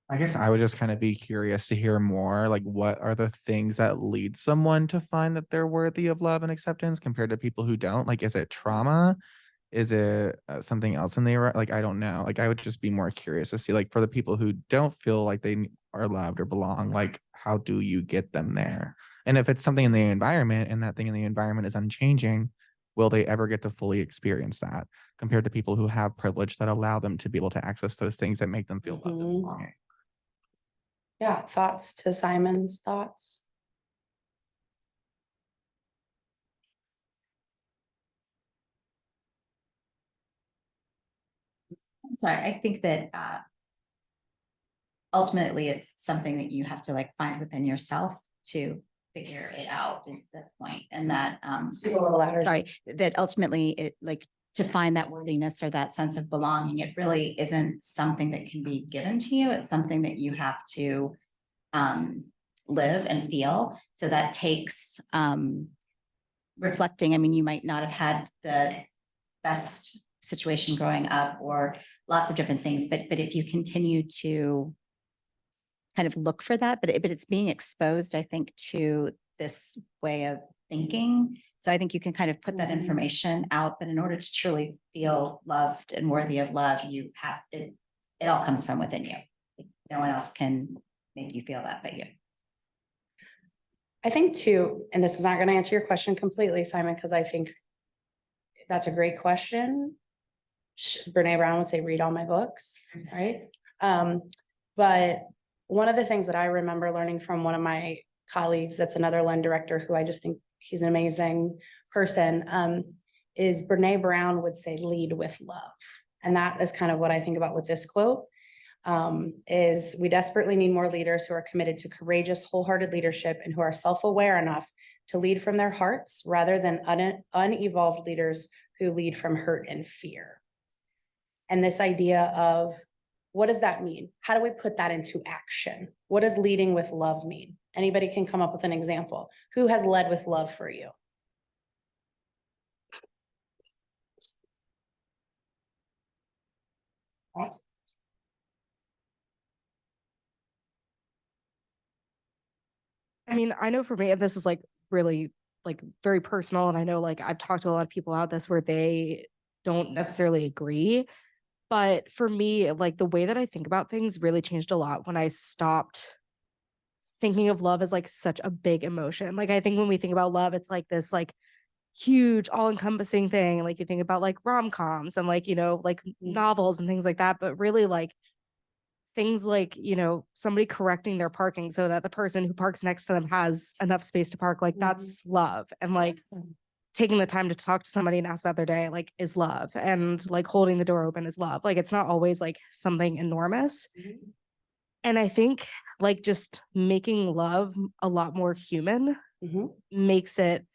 I guess I would just kind of be curious to hear more, like what are the things that lead someone to find that they're worthy of love and acceptance compared to people who don't? Like, is it trauma? Is it something else in there? Like, I don't know. Like, I would just be more curious to see, like, for the people who don't feel like they are loved or belong, like, how do you get them there? And if it's something in the environment and that thing in the environment is unchanging, will they ever get to fully experience that compared to people who have privilege that allow them to be able to access those things that make them feel loved and belonging? Yeah, thoughts to Simon's thoughts? Sorry, I think that ultimately it's something that you have to like find within yourself to figure it out is the point. And that sorry, that ultimately it like to find that worthiness or that sense of belonging, it really isn't something that can be given to you. It's something that you have to live and feel. So that takes reflecting. I mean, you might not have had the best situation growing up or lots of different things, but if you continue to kind of look for that, but it's being exposed, I think, to this way of thinking. So I think you can kind of put that information out, but in order to truly feel loved and worthy of love, you have it all comes from within you. No one else can make you feel that but you. I think too, and this is not going to answer your question completely, Simon, because I think that's a great question. Brene Brown would say, read all my books, right? But one of the things that I remember learning from one of my colleagues, that's another LEND director who I just think he's an amazing person, is Brene Brown would say, lead with love. And that is kind of what I think about with this quote, is we desperately need more leaders who are committed to courageous, wholehearted leadership and who are self-aware enough to lead from their hearts rather than unevolved leaders who lead from hurt and fear. And this idea of what does that mean? How do we put that into action? What does leading with love mean? Anybody can come up with an example. Who has led with love for you? Right. I mean, I know for me, and this is like really like very personal, and I know like I've talked to a lot of people about this where they don't necessarily agree. But for me, like the way that I think about things really changed a lot when I stopped thinking of love as like such a big emotion. Like I think when we think about love, it's like this like huge all-encompassing thing. Like you think about like rom-coms and like, you know, like novels and things like that. But really like things like, you know, somebody correcting their parking so that the person who parks next to them has enough space to park, like that's love. And like taking the time to talk to somebody and ask about their day, like is love. And like holding the door open is love. Like it's not always like something enormous. And I think like just making love a lot more human makes it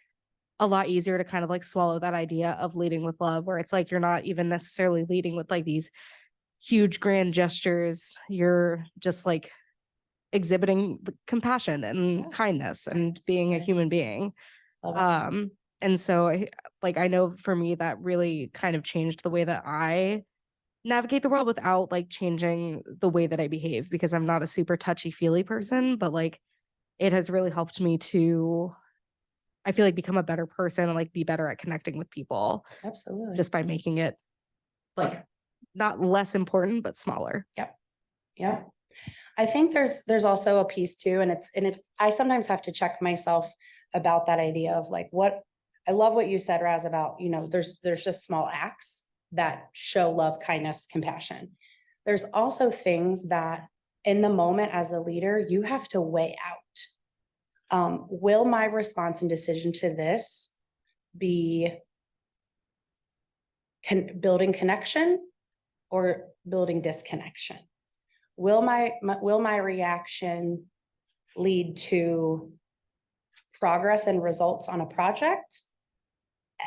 a lot easier to kind of like swallow that idea of leading with love, where it's like you're not even necessarily leading with like these huge grand gestures. You're just like exhibiting the compassion and kindness and being a human being. And so I know for me that really kind of changed the way that I navigate the world without like changing the way that I behave, because I'm not a super touchy-feely person, but like it has really helped me to, I feel like, become a better person and like be better at connecting with people. Absolutely. Just by making it like not less important, but smaller. Yep. I think there's also a piece too, and it's I sometimes have to check myself about that idea of like what I love what you said, Raz, about, you know, there's just small acts that show love, kindness, compassion. There's also things that in the moment as a leader, you have to weigh out. Will my response and decision to this be building connection or building disconnection? Will my reaction lead to progress and results on a project?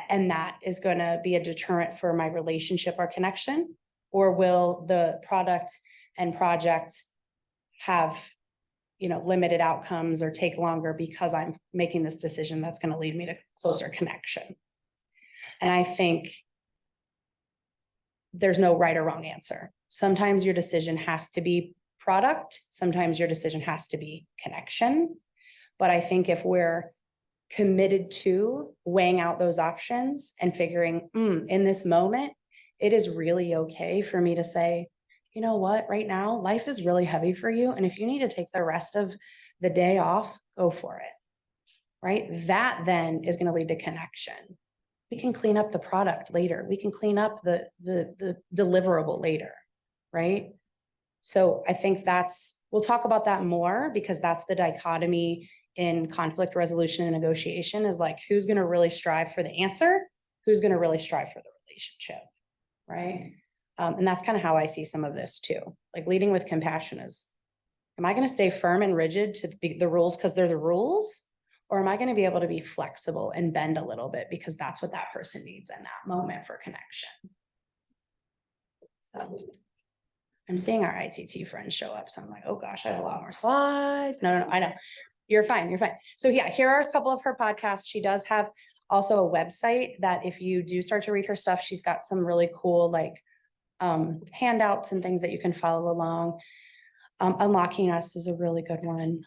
And that is going to be a deterrent for my relationship or connection? Or will the product and project have, limited outcomes or take longer because I'm making this decision that's going to lead me to closer connection. And I think there's no right or wrong answer. Sometimes your decision has to be product. Sometimes your decision has to be connection. But I think if we're committed to weighing out those options and figuring, in this moment, it is really okay for me to say, you know what, right now, life is really heavy for you. And if you need to take the rest of the day off, go for it, right? That then is going to lead to connection. We can clean up the product later. We can clean up the deliverable later, right? So I think we'll talk about that more because that's the dichotomy in conflict resolution and negotiation is like, who's going to really strive for the answer? Who's going to really strive for the relationship, right? And that's kind of how I see some of this too. Like leading with compassion is, am I going to stay firm and rigid to the rules because they're the rules? Or am I going to be able to be flexible and bend a little bit because that's what that person needs in that moment for connection? So I'm seeing our ITT friends show up. So I'm like, oh gosh, I have a lot more slides. No, I know. You're fine. You're fine. So yeah, here are a couple of her podcasts. She does have also a website that if you do start to read her stuff, she's got some really cool like handouts and things that you can follow along. Unlocking Us is a really good one.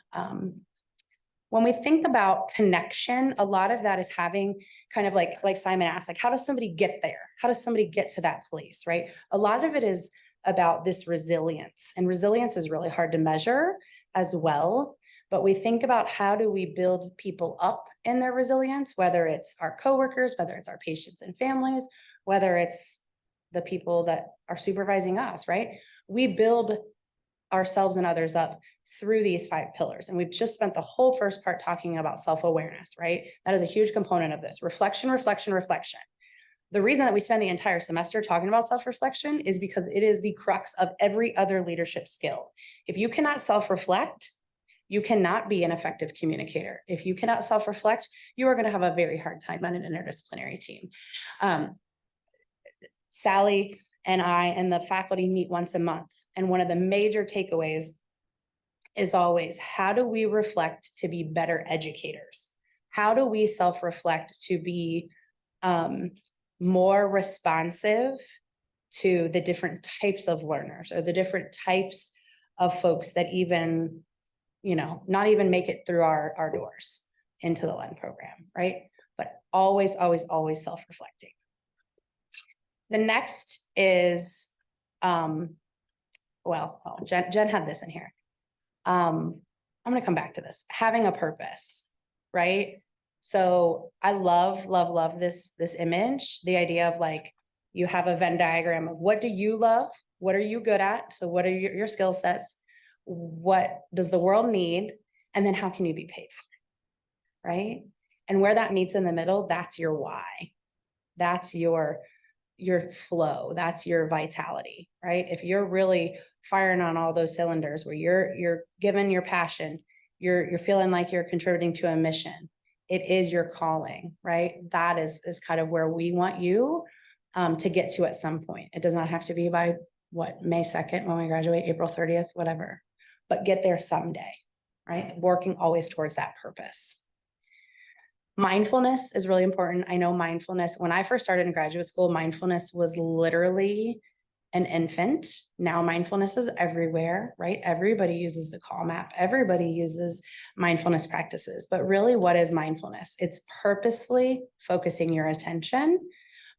When we think about connection, a lot of that is having kind of like Simon asked, like, how does somebody get there? How does somebody get to that place, right? A lot of it is about this resilience, and resilience is really hard to measure as well. But we think about how do we build people up in their resilience, whether it's our coworkers, whether it's our patients and families, whether it's the people that are supervising us, right? We build ourselves and others up through these 5 pillars. And we've just spent the whole first part talking about self-awareness, right? That is a huge component of this. Reflection, reflection, reflection. The reason that we spend the entire semester talking about self-reflection is because it is the crux of every other leadership skill. If you cannot self-reflect, you cannot be an effective communicator. If you cannot self-reflect, you are going to have a very hard time on an interdisciplinary team. Sally and I and the faculty meet once a month. And one of the major takeaways is always, how do we reflect to be better educators? How do we self-reflect to be more responsive to the different types of learners or the different types of folks that even, not even make it through our doors into the LEND program, right? But always, always, always self-reflecting. The next is, Jen had this in here. I'm going to come back to this. Having a purpose, right? So I love this image, the idea of like, you have a Venn diagram of what do you love? What are you good at? So what are your skill sets? What does the world need? And then how can you be paid for it, right? And where that meets in the middle, that's your why. That's your flow. That's your vitality, right? If you're really firing on all those cylinders where you're given your passion, you're feeling like you're contributing to a mission, it is your calling, right? That is kind of where we want you to get to at some point. It does not have to be by May 2nd when we graduate, April 30th, whatever, but get there someday, right? Working always towards that purpose. Mindfulness is really important. I know mindfulness, when I first started in graduate school, mindfulness was literally an infant. Now mindfulness is everywhere, right? Everybody uses the Calm app. Everybody uses mindfulness practices. But really, what is mindfulness? It's purposely focusing your attention,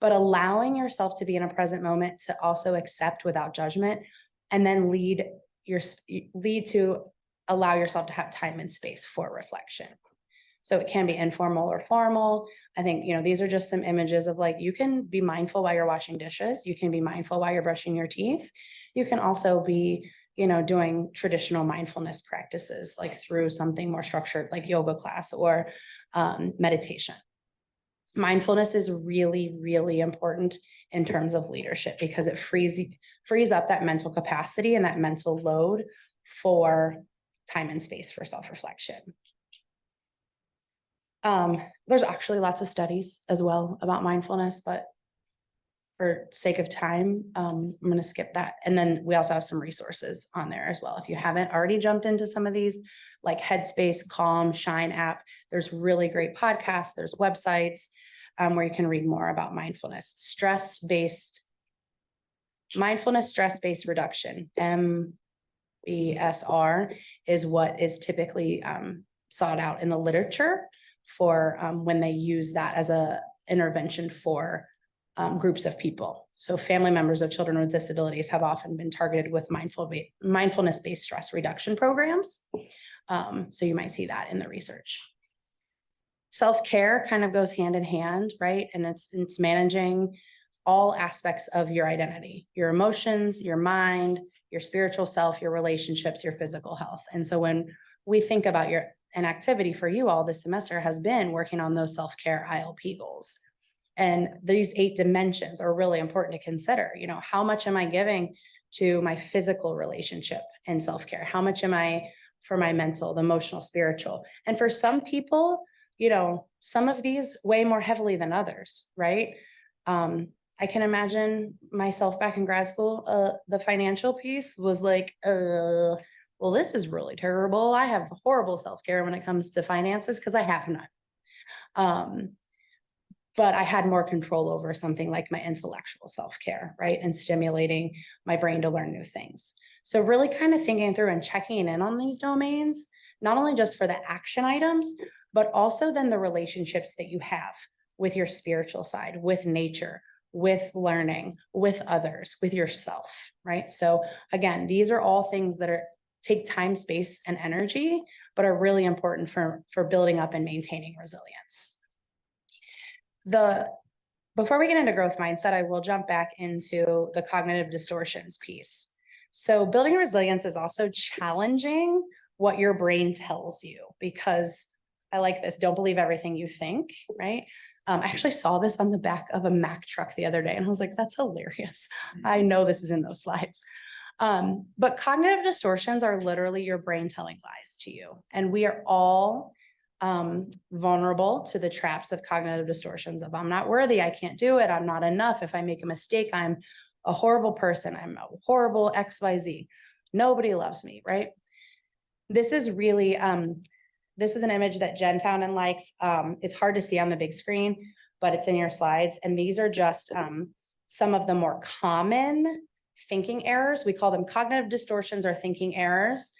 but allowing yourself to be in a present moment to also accept without judgment, and then lead to allow yourself to have time and space for reflection. So it can be informal or formal. I think, these are just some images of like, you can be mindful while you're washing dishes. You can be mindful while you're brushing your teeth. You can also be, doing traditional mindfulness practices, like through something more structured, like yoga class or meditation. Mindfulness is really, really important in terms of leadership because it frees up that mental capacity and that mental load for time and space for self-reflection. There's actually lots of studies as well about mindfulness, but for sake of time, I'm gonna skip that. And then we also have some resources on there as well. If you haven't already jumped into some of these, like Headspace, Calm, Shine app, there's really great podcasts, there's websites where you can read more about mindfulness, stress-based reduction, MBSR is what is typically sought out in the literature for when they use that as a intervention for groups of people. So family members of children with disabilities have often been targeted with mindfulness-based stress reduction programs. So you might see that in the research. Self-care kind of goes hand in hand, right? And it's managing all aspects of your identity, your emotions, your mind, your spiritual self, your relationships, your physical health. And so when we think about an activity for you all this semester has been working on those self-care ILP goals. And these 8 dimensions are really important to consider. You know, how much am I giving to my physical relationship and self-care? How much am I for my mental, the emotional, spiritual? And for some people, you know, some of these weigh more heavily than others, right? I can imagine myself back in grad school, the financial piece was like, well, this is really terrible. I have horrible self-care when it comes to finances because I have none. But I had more control over something like my intellectual self-care, right? And stimulating my brain to learn new things. So really kind of thinking through and checking in on these domains, not only just for the action items, but also then the relationships that you have with your spiritual side, with nature, with learning, with others, with yourself, right? So again, these are all things that take time, space, and energy, but are really important for building up and maintaining resilience. Before we get into growth mindset, I will jump back into the cognitive distortions piece. So building resilience is also challenging what your brain tells you, because I like this, don't believe everything you think, right? I actually saw this on the back of a Mack truck the other day and I was like, that's hilarious. I know this is in those slides. But cognitive distortions are literally your brain telling lies to you. And we are all vulnerable to the traps of cognitive distortions of I'm not worthy, I can't do it, I'm not enough, if I make a mistake, I'm a horrible person, I'm a horrible XYZ, nobody loves me, right? This is really, this is an image that Jen found and likes. It's hard to see on the big screen, but it's in your slides. And these are just some of the more common thinking errors. We call them cognitive distortions or thinking errors.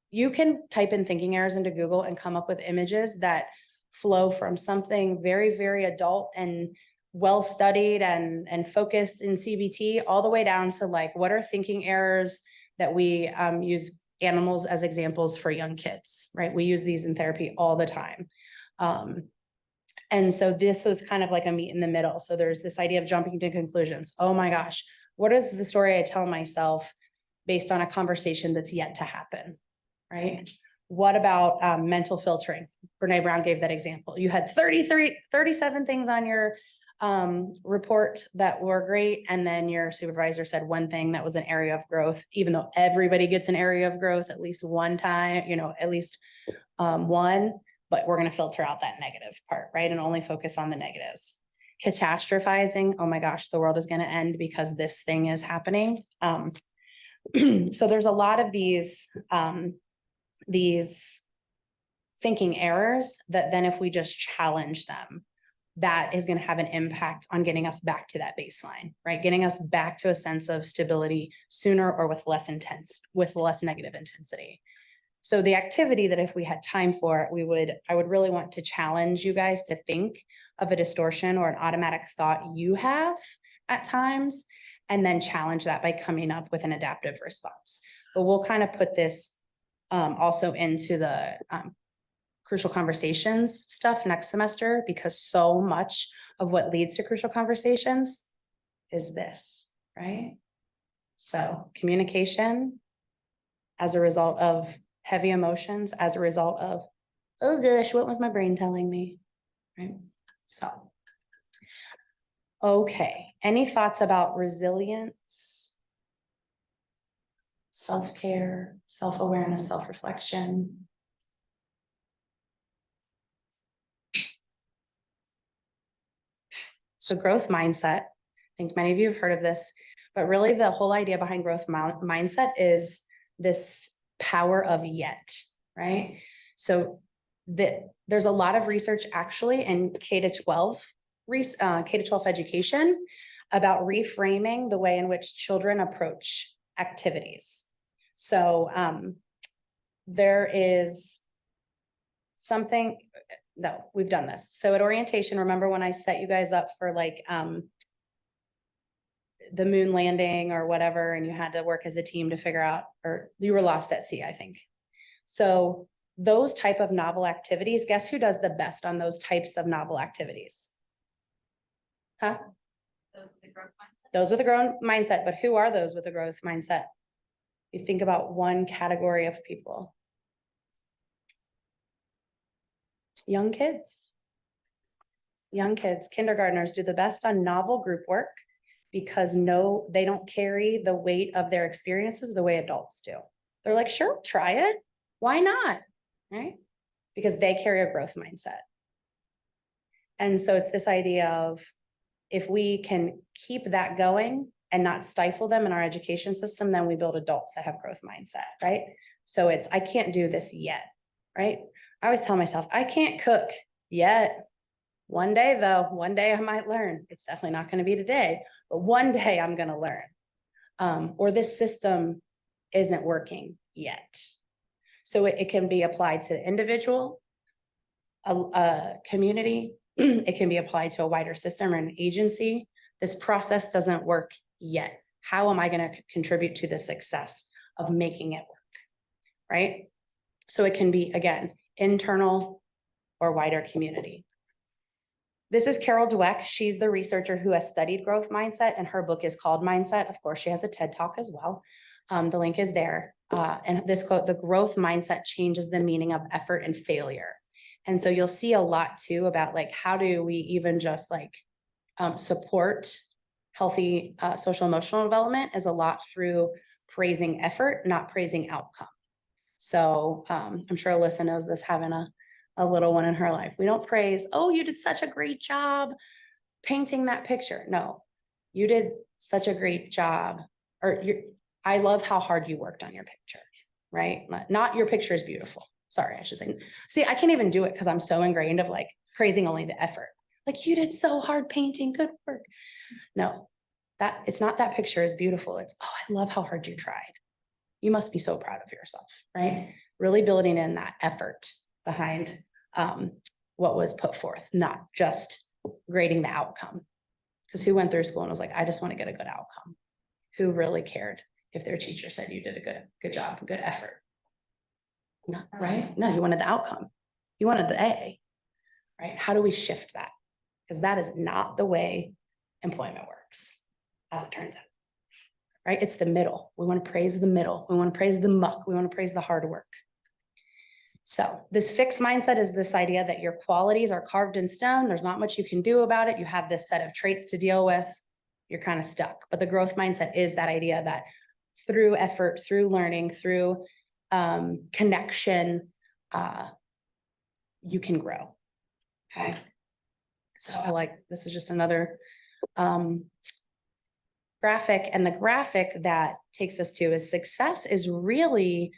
You can type in thinking errors into Google and come up with images that flow from something very, very adult and well-studied and focused in CBT all the way down to like, what are thinking errors that we use animals as examples for young kids, right? We use these in therapy all the time. And so this was kind of like a meet in the middle. So there's this idea of jumping to conclusions. Oh my gosh, what is the story I tell myself based on a conversation that's yet to happen? Right? What about mental filtering? Brene Brown gave that example. You had 37 things on your report that were great. And then your supervisor said one thing that was an area of growth, even though everybody gets an area of growth at least one time, you know, at least one, but we're going to filter out that negative part, right? And only focus on the negatives. Catastrophizing. Oh my gosh, the world is going to end because this thing is happening. So there's a lot of these thinking errors that then if we just challenge them, that is going to have an impact on getting us back to that baseline, right? Getting us back to a sense of stability sooner or with less negative intensity. So the activity that if we had time for it, I would really want to challenge you guys to think of a distortion or an automatic thought you have at times, and then challenge that by coming up with an adaptive response. But we'll kind of put this also into the crucial conversations stuff next semester, because so much of what leads to crucial conversations is this, right? So communication as a result of heavy emotions, as a result of, oh gosh, what was my brain telling me, right? So, okay, any thoughts about resilience, self-care, self-awareness, self-reflection? So growth mindset, I think many of you have heard of this, but really the whole idea behind growth mindset is this power of yet, right? So there's a lot of research actually in K-12 education about reframing the way in which children approach activities. So there is something, no, we've done this. So at orientation, remember when I set you guys up for like the moon landing or whatever, and you had to work as a team to figure out, or you were lost at sea, I think. So those type of novel activities, guess who does the best on those types of novel activities? Huh? Those with the growth mindset. Those with a growth mindset, but who are those with a growth mindset? You think about one category of people. Young kids. Young kids, kindergartners do the best on novel group work because they don't carry the weight of their experiences the way adults do. They're like, sure, try it. Why not? Right? Because they carry a growth mindset. And so it's this idea of if we can keep that going and not stifle them in our education system, then we build adults that have growth mindset, right? So it's, I can't do this yet, right? I always tell myself, I can't cook yet. One day though, one day I might learn. It's definitely not going to be today, but one day I'm going to learn. Or this system isn't working yet. So it can be applied to the individual, a community. It can be applied to a wider system or an agency. This process doesn't work yet. How am I going to contribute to the success of making it work? Right? So it can be, again, internal or wider community. This is Carol Dweck. She's the researcher who has studied growth mindset, and her book is called Mindset. Of course, she has a TED Talk as well. The link is there. And this quote, the growth mindset changes the meaning of effort and failure. And so you'll see a lot too about like, how do we even just like support healthy social emotional development is a lot through praising effort, not praising outcome. So I'm sure Alyssa knows this, having a little one in her life. We don't praise, oh, you did such a great job painting that picture. No, you did such a great job. Or I love how hard you worked on your picture, right? Not your picture is beautiful. Sorry, I should say. See, I can't even do it because I'm so ingrained of like praising only the effort. Like you did so hard painting, good work. No, that it's not that picture is beautiful. It's, oh, I love how hard you tried. You must be so proud of yourself, right? Really building in that effort behind what was put forth, not just grading the outcome. Because who went through school and was like, I just want to get a good outcome? Who really cared if their teacher said you did a good job, good effort? No, right? No, you wanted the outcome. You wanted the A, right? How do we shift that? Because that is not the way employment works, as it turns out, right? It's the middle. We want to praise the middle. We want to praise the muck. We want to praise the hard work. So this fixed mindset is this idea that your qualities are carved in stone. There's not much you can do about it. You have this set of traits to deal with. You're kind of stuck. But the growth mindset is that idea that through effort, through learning, through connection, you can grow. Okay. So I like, this is just another graphic, and the graphic that takes us to is success is really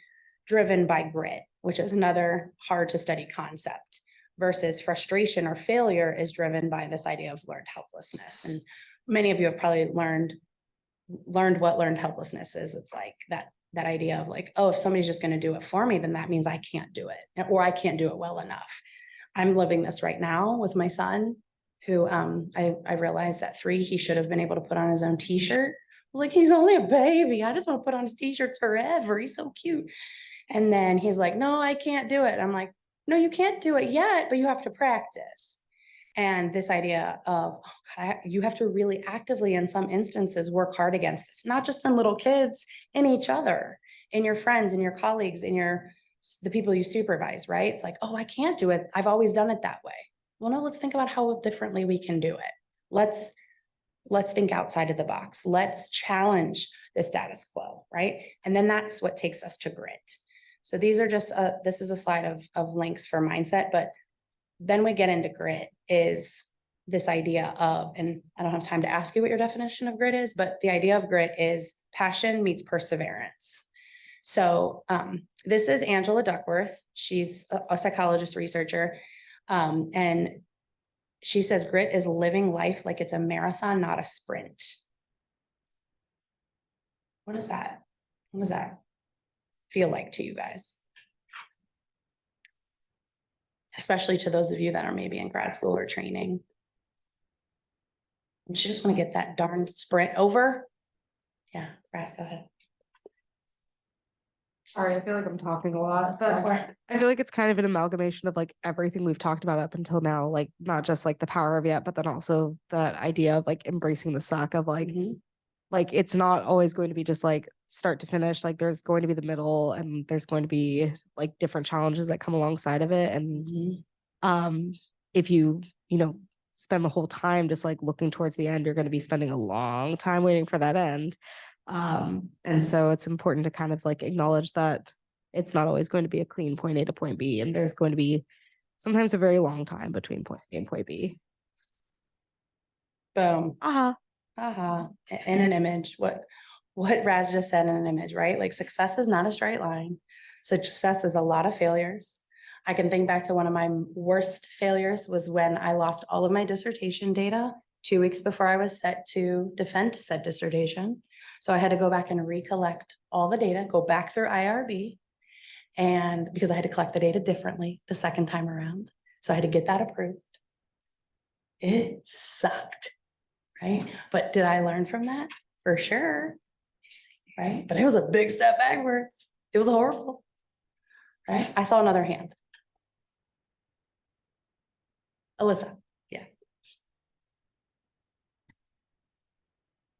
driven by grit, which is another hard to study concept, versus frustration or failure is driven by this idea of learned helplessness. And many of you have probably learned what learned helplessness is. It's like that idea of like, oh, if somebody's just going to do it for me, then that means I can't do it, or I can't do it well enough. I'm living this right now with my son, who I realized at 3, he should have been able to put on his own t-shirt. Like, he's only a baby. I just want to put on his t-shirts forever. He's so cute. And then he's like, no, I can't do it. I'm like, no, you can't do it yet, but you have to practice. And this idea of, oh God, you have to really actively, in some instances, work hard against this, not just in little kids, in each other, in your friends, in your colleagues, in the people you supervise, right? It's like, oh, I can't do it. I've always done it that way. Well, no, let's think about how differently we can do it. Let's think outside of the box. Let's challenge the status quo, right? And then that's what takes us to grit. So these are just, this is a slide of links for mindset, but then we get into grit is this idea of, and I don't have time to ask you what your definition of grit is, but the idea of grit is passion meets perseverance. So this is Angela Duckworth. She's a psychologist researcher. And she says grit is living life like it's a marathon, not a sprint. What is that? What does that feel like to you guys? Especially to those of you that are maybe in grad school or training. You just want to get that darn sprint over. Yeah, Raz, go ahead. Sorry, I feel like I'm talking a lot, Go but for it. I feel like it's kind of an amalgamation of like everything we've talked about up until now, like not just like the power of yet, but then also that idea of like embracing the suck of like it's not always going to be just like start to finish. Like there's going to be the middle and there's going to be like different challenges that come alongside of it. And if you spend the whole time just like looking towards the end, you're going to be spending a long time waiting for that end. And so it's important to kind of like acknowledge that it's not always going to be a clean point A to point B, and there's going to be sometimes a very long time between point A and point B. Boom. Uh-huh. In an image, what Raz just said in an image, right? Like success is not a straight line. Success is a lot of failures. I can think back to one of my worst failures was when I lost all of my dissertation data 2 weeks before I was set to defend said dissertation. So I had to go back and recollect all the data, go back through IRB, and because I had to collect the data differently the second time around. So I had to get that approved. It sucked, right? But did I learn from that? For sure, right? But it was a big step backwards. It was horrible, right? I saw another hand. Alyssa, yeah.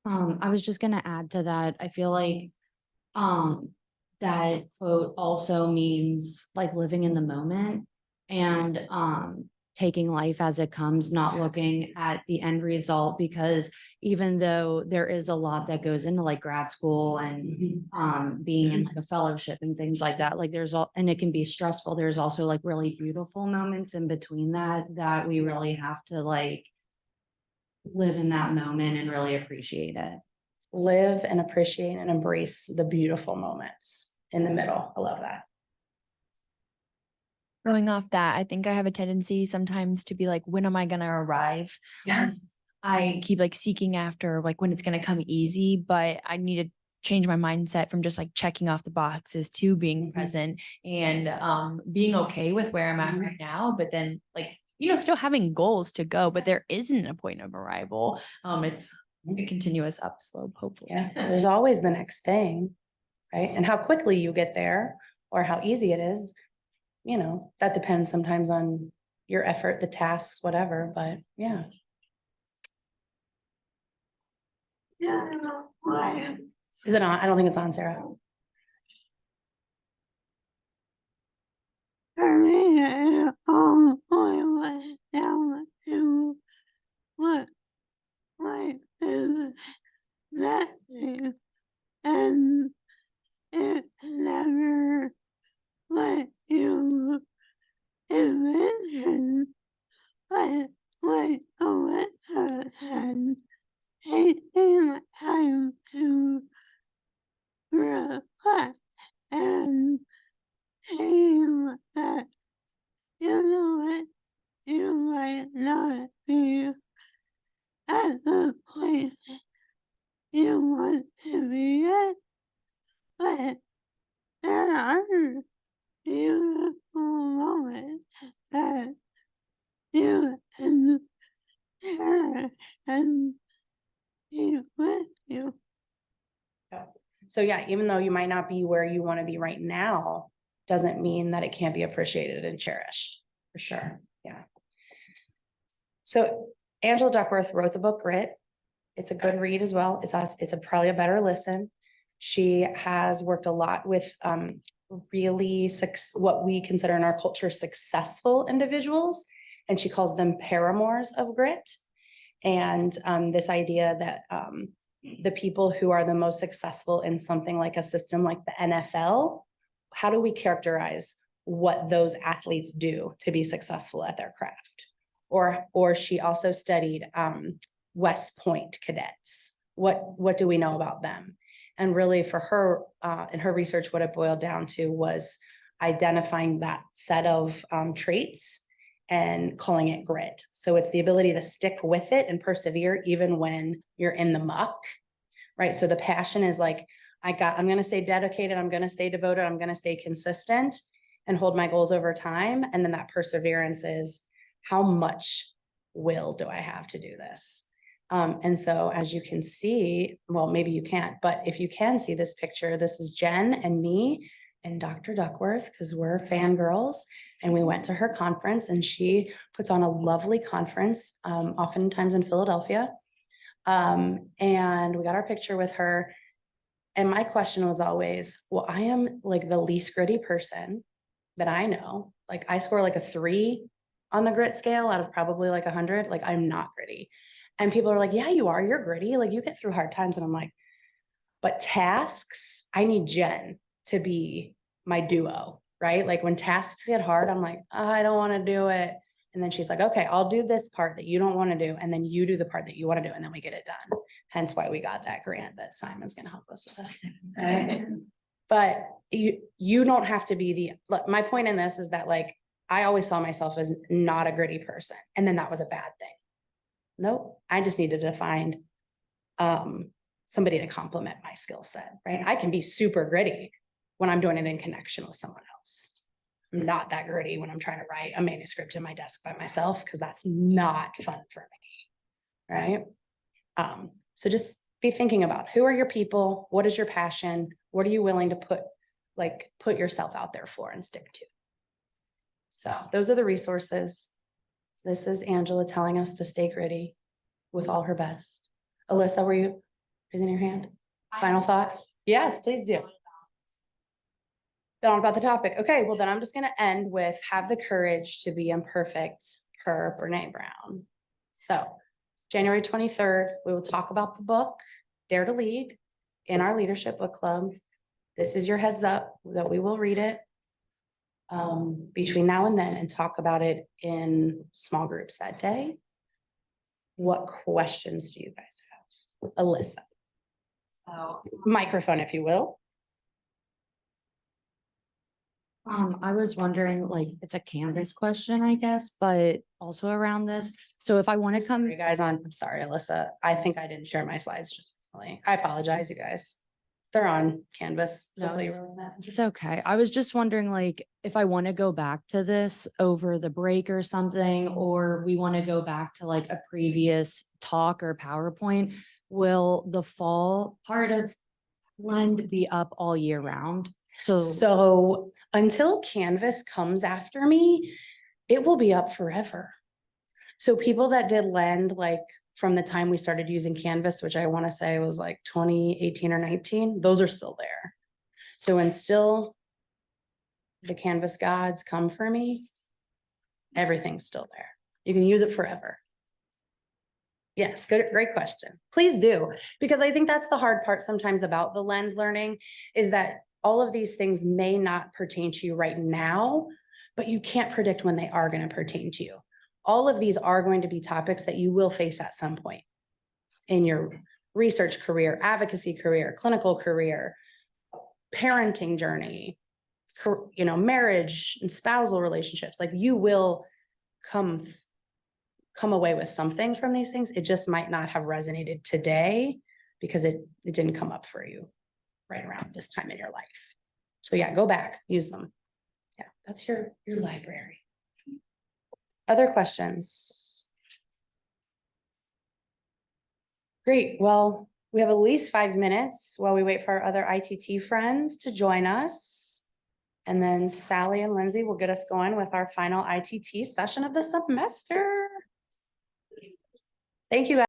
I was just gonna add to that. I feel like that quote also means like living in the moment and taking life as it comes, not looking at the end result, because even though there is a lot that goes into like grad school and being in like a fellowship and things like that, like there's all, and it can be stressful, there's also like really beautiful moments in between that we really have to like live in that moment and really appreciate it. Live and appreciate and embrace the beautiful moments in the middle. I love that. Going off that, I think I have a tendency sometimes to be like, when am I gonna arrive? Yeah. I keep like seeking after like when it's gonna come easy, but I need to change my mindset from just like checking off the boxes to being present and being okay with where I'm at right now, but then like, still having goals to go, but there isn't a point of arrival. It's a continuous upslope, hopefully. Yeah, there's always the next thing, right? And how quickly you get there or how easy it is, that depends sometimes on your effort, the tasks, whatever, but yeah. Yeah, I know why. Is it on? I don't think it's on, Sarah. For me, it all boils down to what life is messy, and it never let you envision what Alyssa said, taking time to reflect and seeing that you might not be at the place you want to be at, but there are beautiful moments that you can cherish and be with you. So yeah, even though you might not be where you want to be right now, doesn't mean that it can't be appreciated and cherished, for sure. Yeah. So Angela Duckworth wrote the book Grit. It's a good read as well. It's probably a better listen. She has worked a lot with really what we consider in our culture successful individuals, and she calls them paramours of grit. And this idea that the people who are the most successful in something like a system like the NFL, how do we characterize what those athletes do to be successful at their craft? or she also studied West Point cadets. What do we know about them? And really for her, in her research, what it boiled down to was identifying that set of traits and calling it grit. So it's the ability to stick with it and persevere even when you're in the muck, right? So the passion is like, I'm going to stay dedicated. I'm going to stay devoted. I'm going to stay consistent and hold my goals over time. And then that perseverance is how much will do I have to do this? And so as you can see, well, maybe you can't, but if you can see this picture, this is Jen and me and Dr. Duckworth, because we're fangirls, and we went to her conference, and she puts on a lovely conference, oftentimes in Philadelphia. And we got our picture with her. And my question was always, well, I am like the least gritty person that I know. Like I score like a 3 on the grit scale out of probably like 100. Like I'm not gritty. And people are like, yeah, you are, you're gritty. Like you get through hard times. And I'm like, but tasks, I need Jen to be my duo, right? Like when tasks get hard, I'm like, oh, I don't want to do it. And then she's like, okay, I'll do this part that you don't want to do. And then you do the part that you want to do. And then we get it done. Hence why we got that grant that Simon's going to help us with. Right? But you don't have to be look, my point in this is that like, I always saw myself as not a gritty person. And then that was a bad thing. Nope. I just needed to find somebody to complement my skill set, right? I can be super gritty when I'm doing it in connection with someone else. I'm not that gritty when I'm trying to write a manuscript in my desk by myself, because that's not fun for me, right? So just be thinking about who are your people, what is your passion, what are you willing to put yourself out there for and stick to. So those are the resources. This is Angela telling us to stay gritty with all her best. Alyssa, were you raising your hand? Final thought? Yes, please do. Not about the topic. Okay, well then I'm just going to end with have the courage to be imperfect per Brene Brown. So January 23rd, we will talk about the book, Dare to Lead, in our leadership book club. This is your heads up that we will read it between now and then and talk about it in small groups that day. What questions do you guys have? Alyssa. So microphone, if you will. I was wondering, like, it's a Canvas question, I guess, but also around this. So if I want to come, You guys on, I'm sorry, Alyssa. I think I didn't share my slides just recently. I apologize, you guys. They're on Canvas. No, Hopefully it's- you were on that. it's okay. I was just wondering, like, if I want to go back to this over the break or something, or we want to go back to like a previous talk or PowerPoint, will the fall part of Blend be up all year round? So until Canvas comes after me, it will be up forever. So people that did Lend, like from the time we started using Canvas, which I want to say was like 2018 or 19, those are still there. So until the Canvas gods come for me, everything's still there. You can use it forever. Yes, good, great question. Please do, because I think that's the hard part sometimes about the Lend learning is that all of these things may not pertain to you right now, but you can't predict when they are going to pertain to you. All of these are going to be topics that you will face at some point in your research career, advocacy career, clinical career, parenting journey, marriage and spousal relationships. Like you will come away with something from these things. It just might not have resonated today because it didn't come up for you right around this time in your life. So yeah, go back, use them. Yeah, that's your library. Other questions? Great. Well, we have at least 5 minutes while we wait for our other ITT friends to join us. And then Sally and Lindsay will get us going with our final ITT session of the semester. Thank you, guys.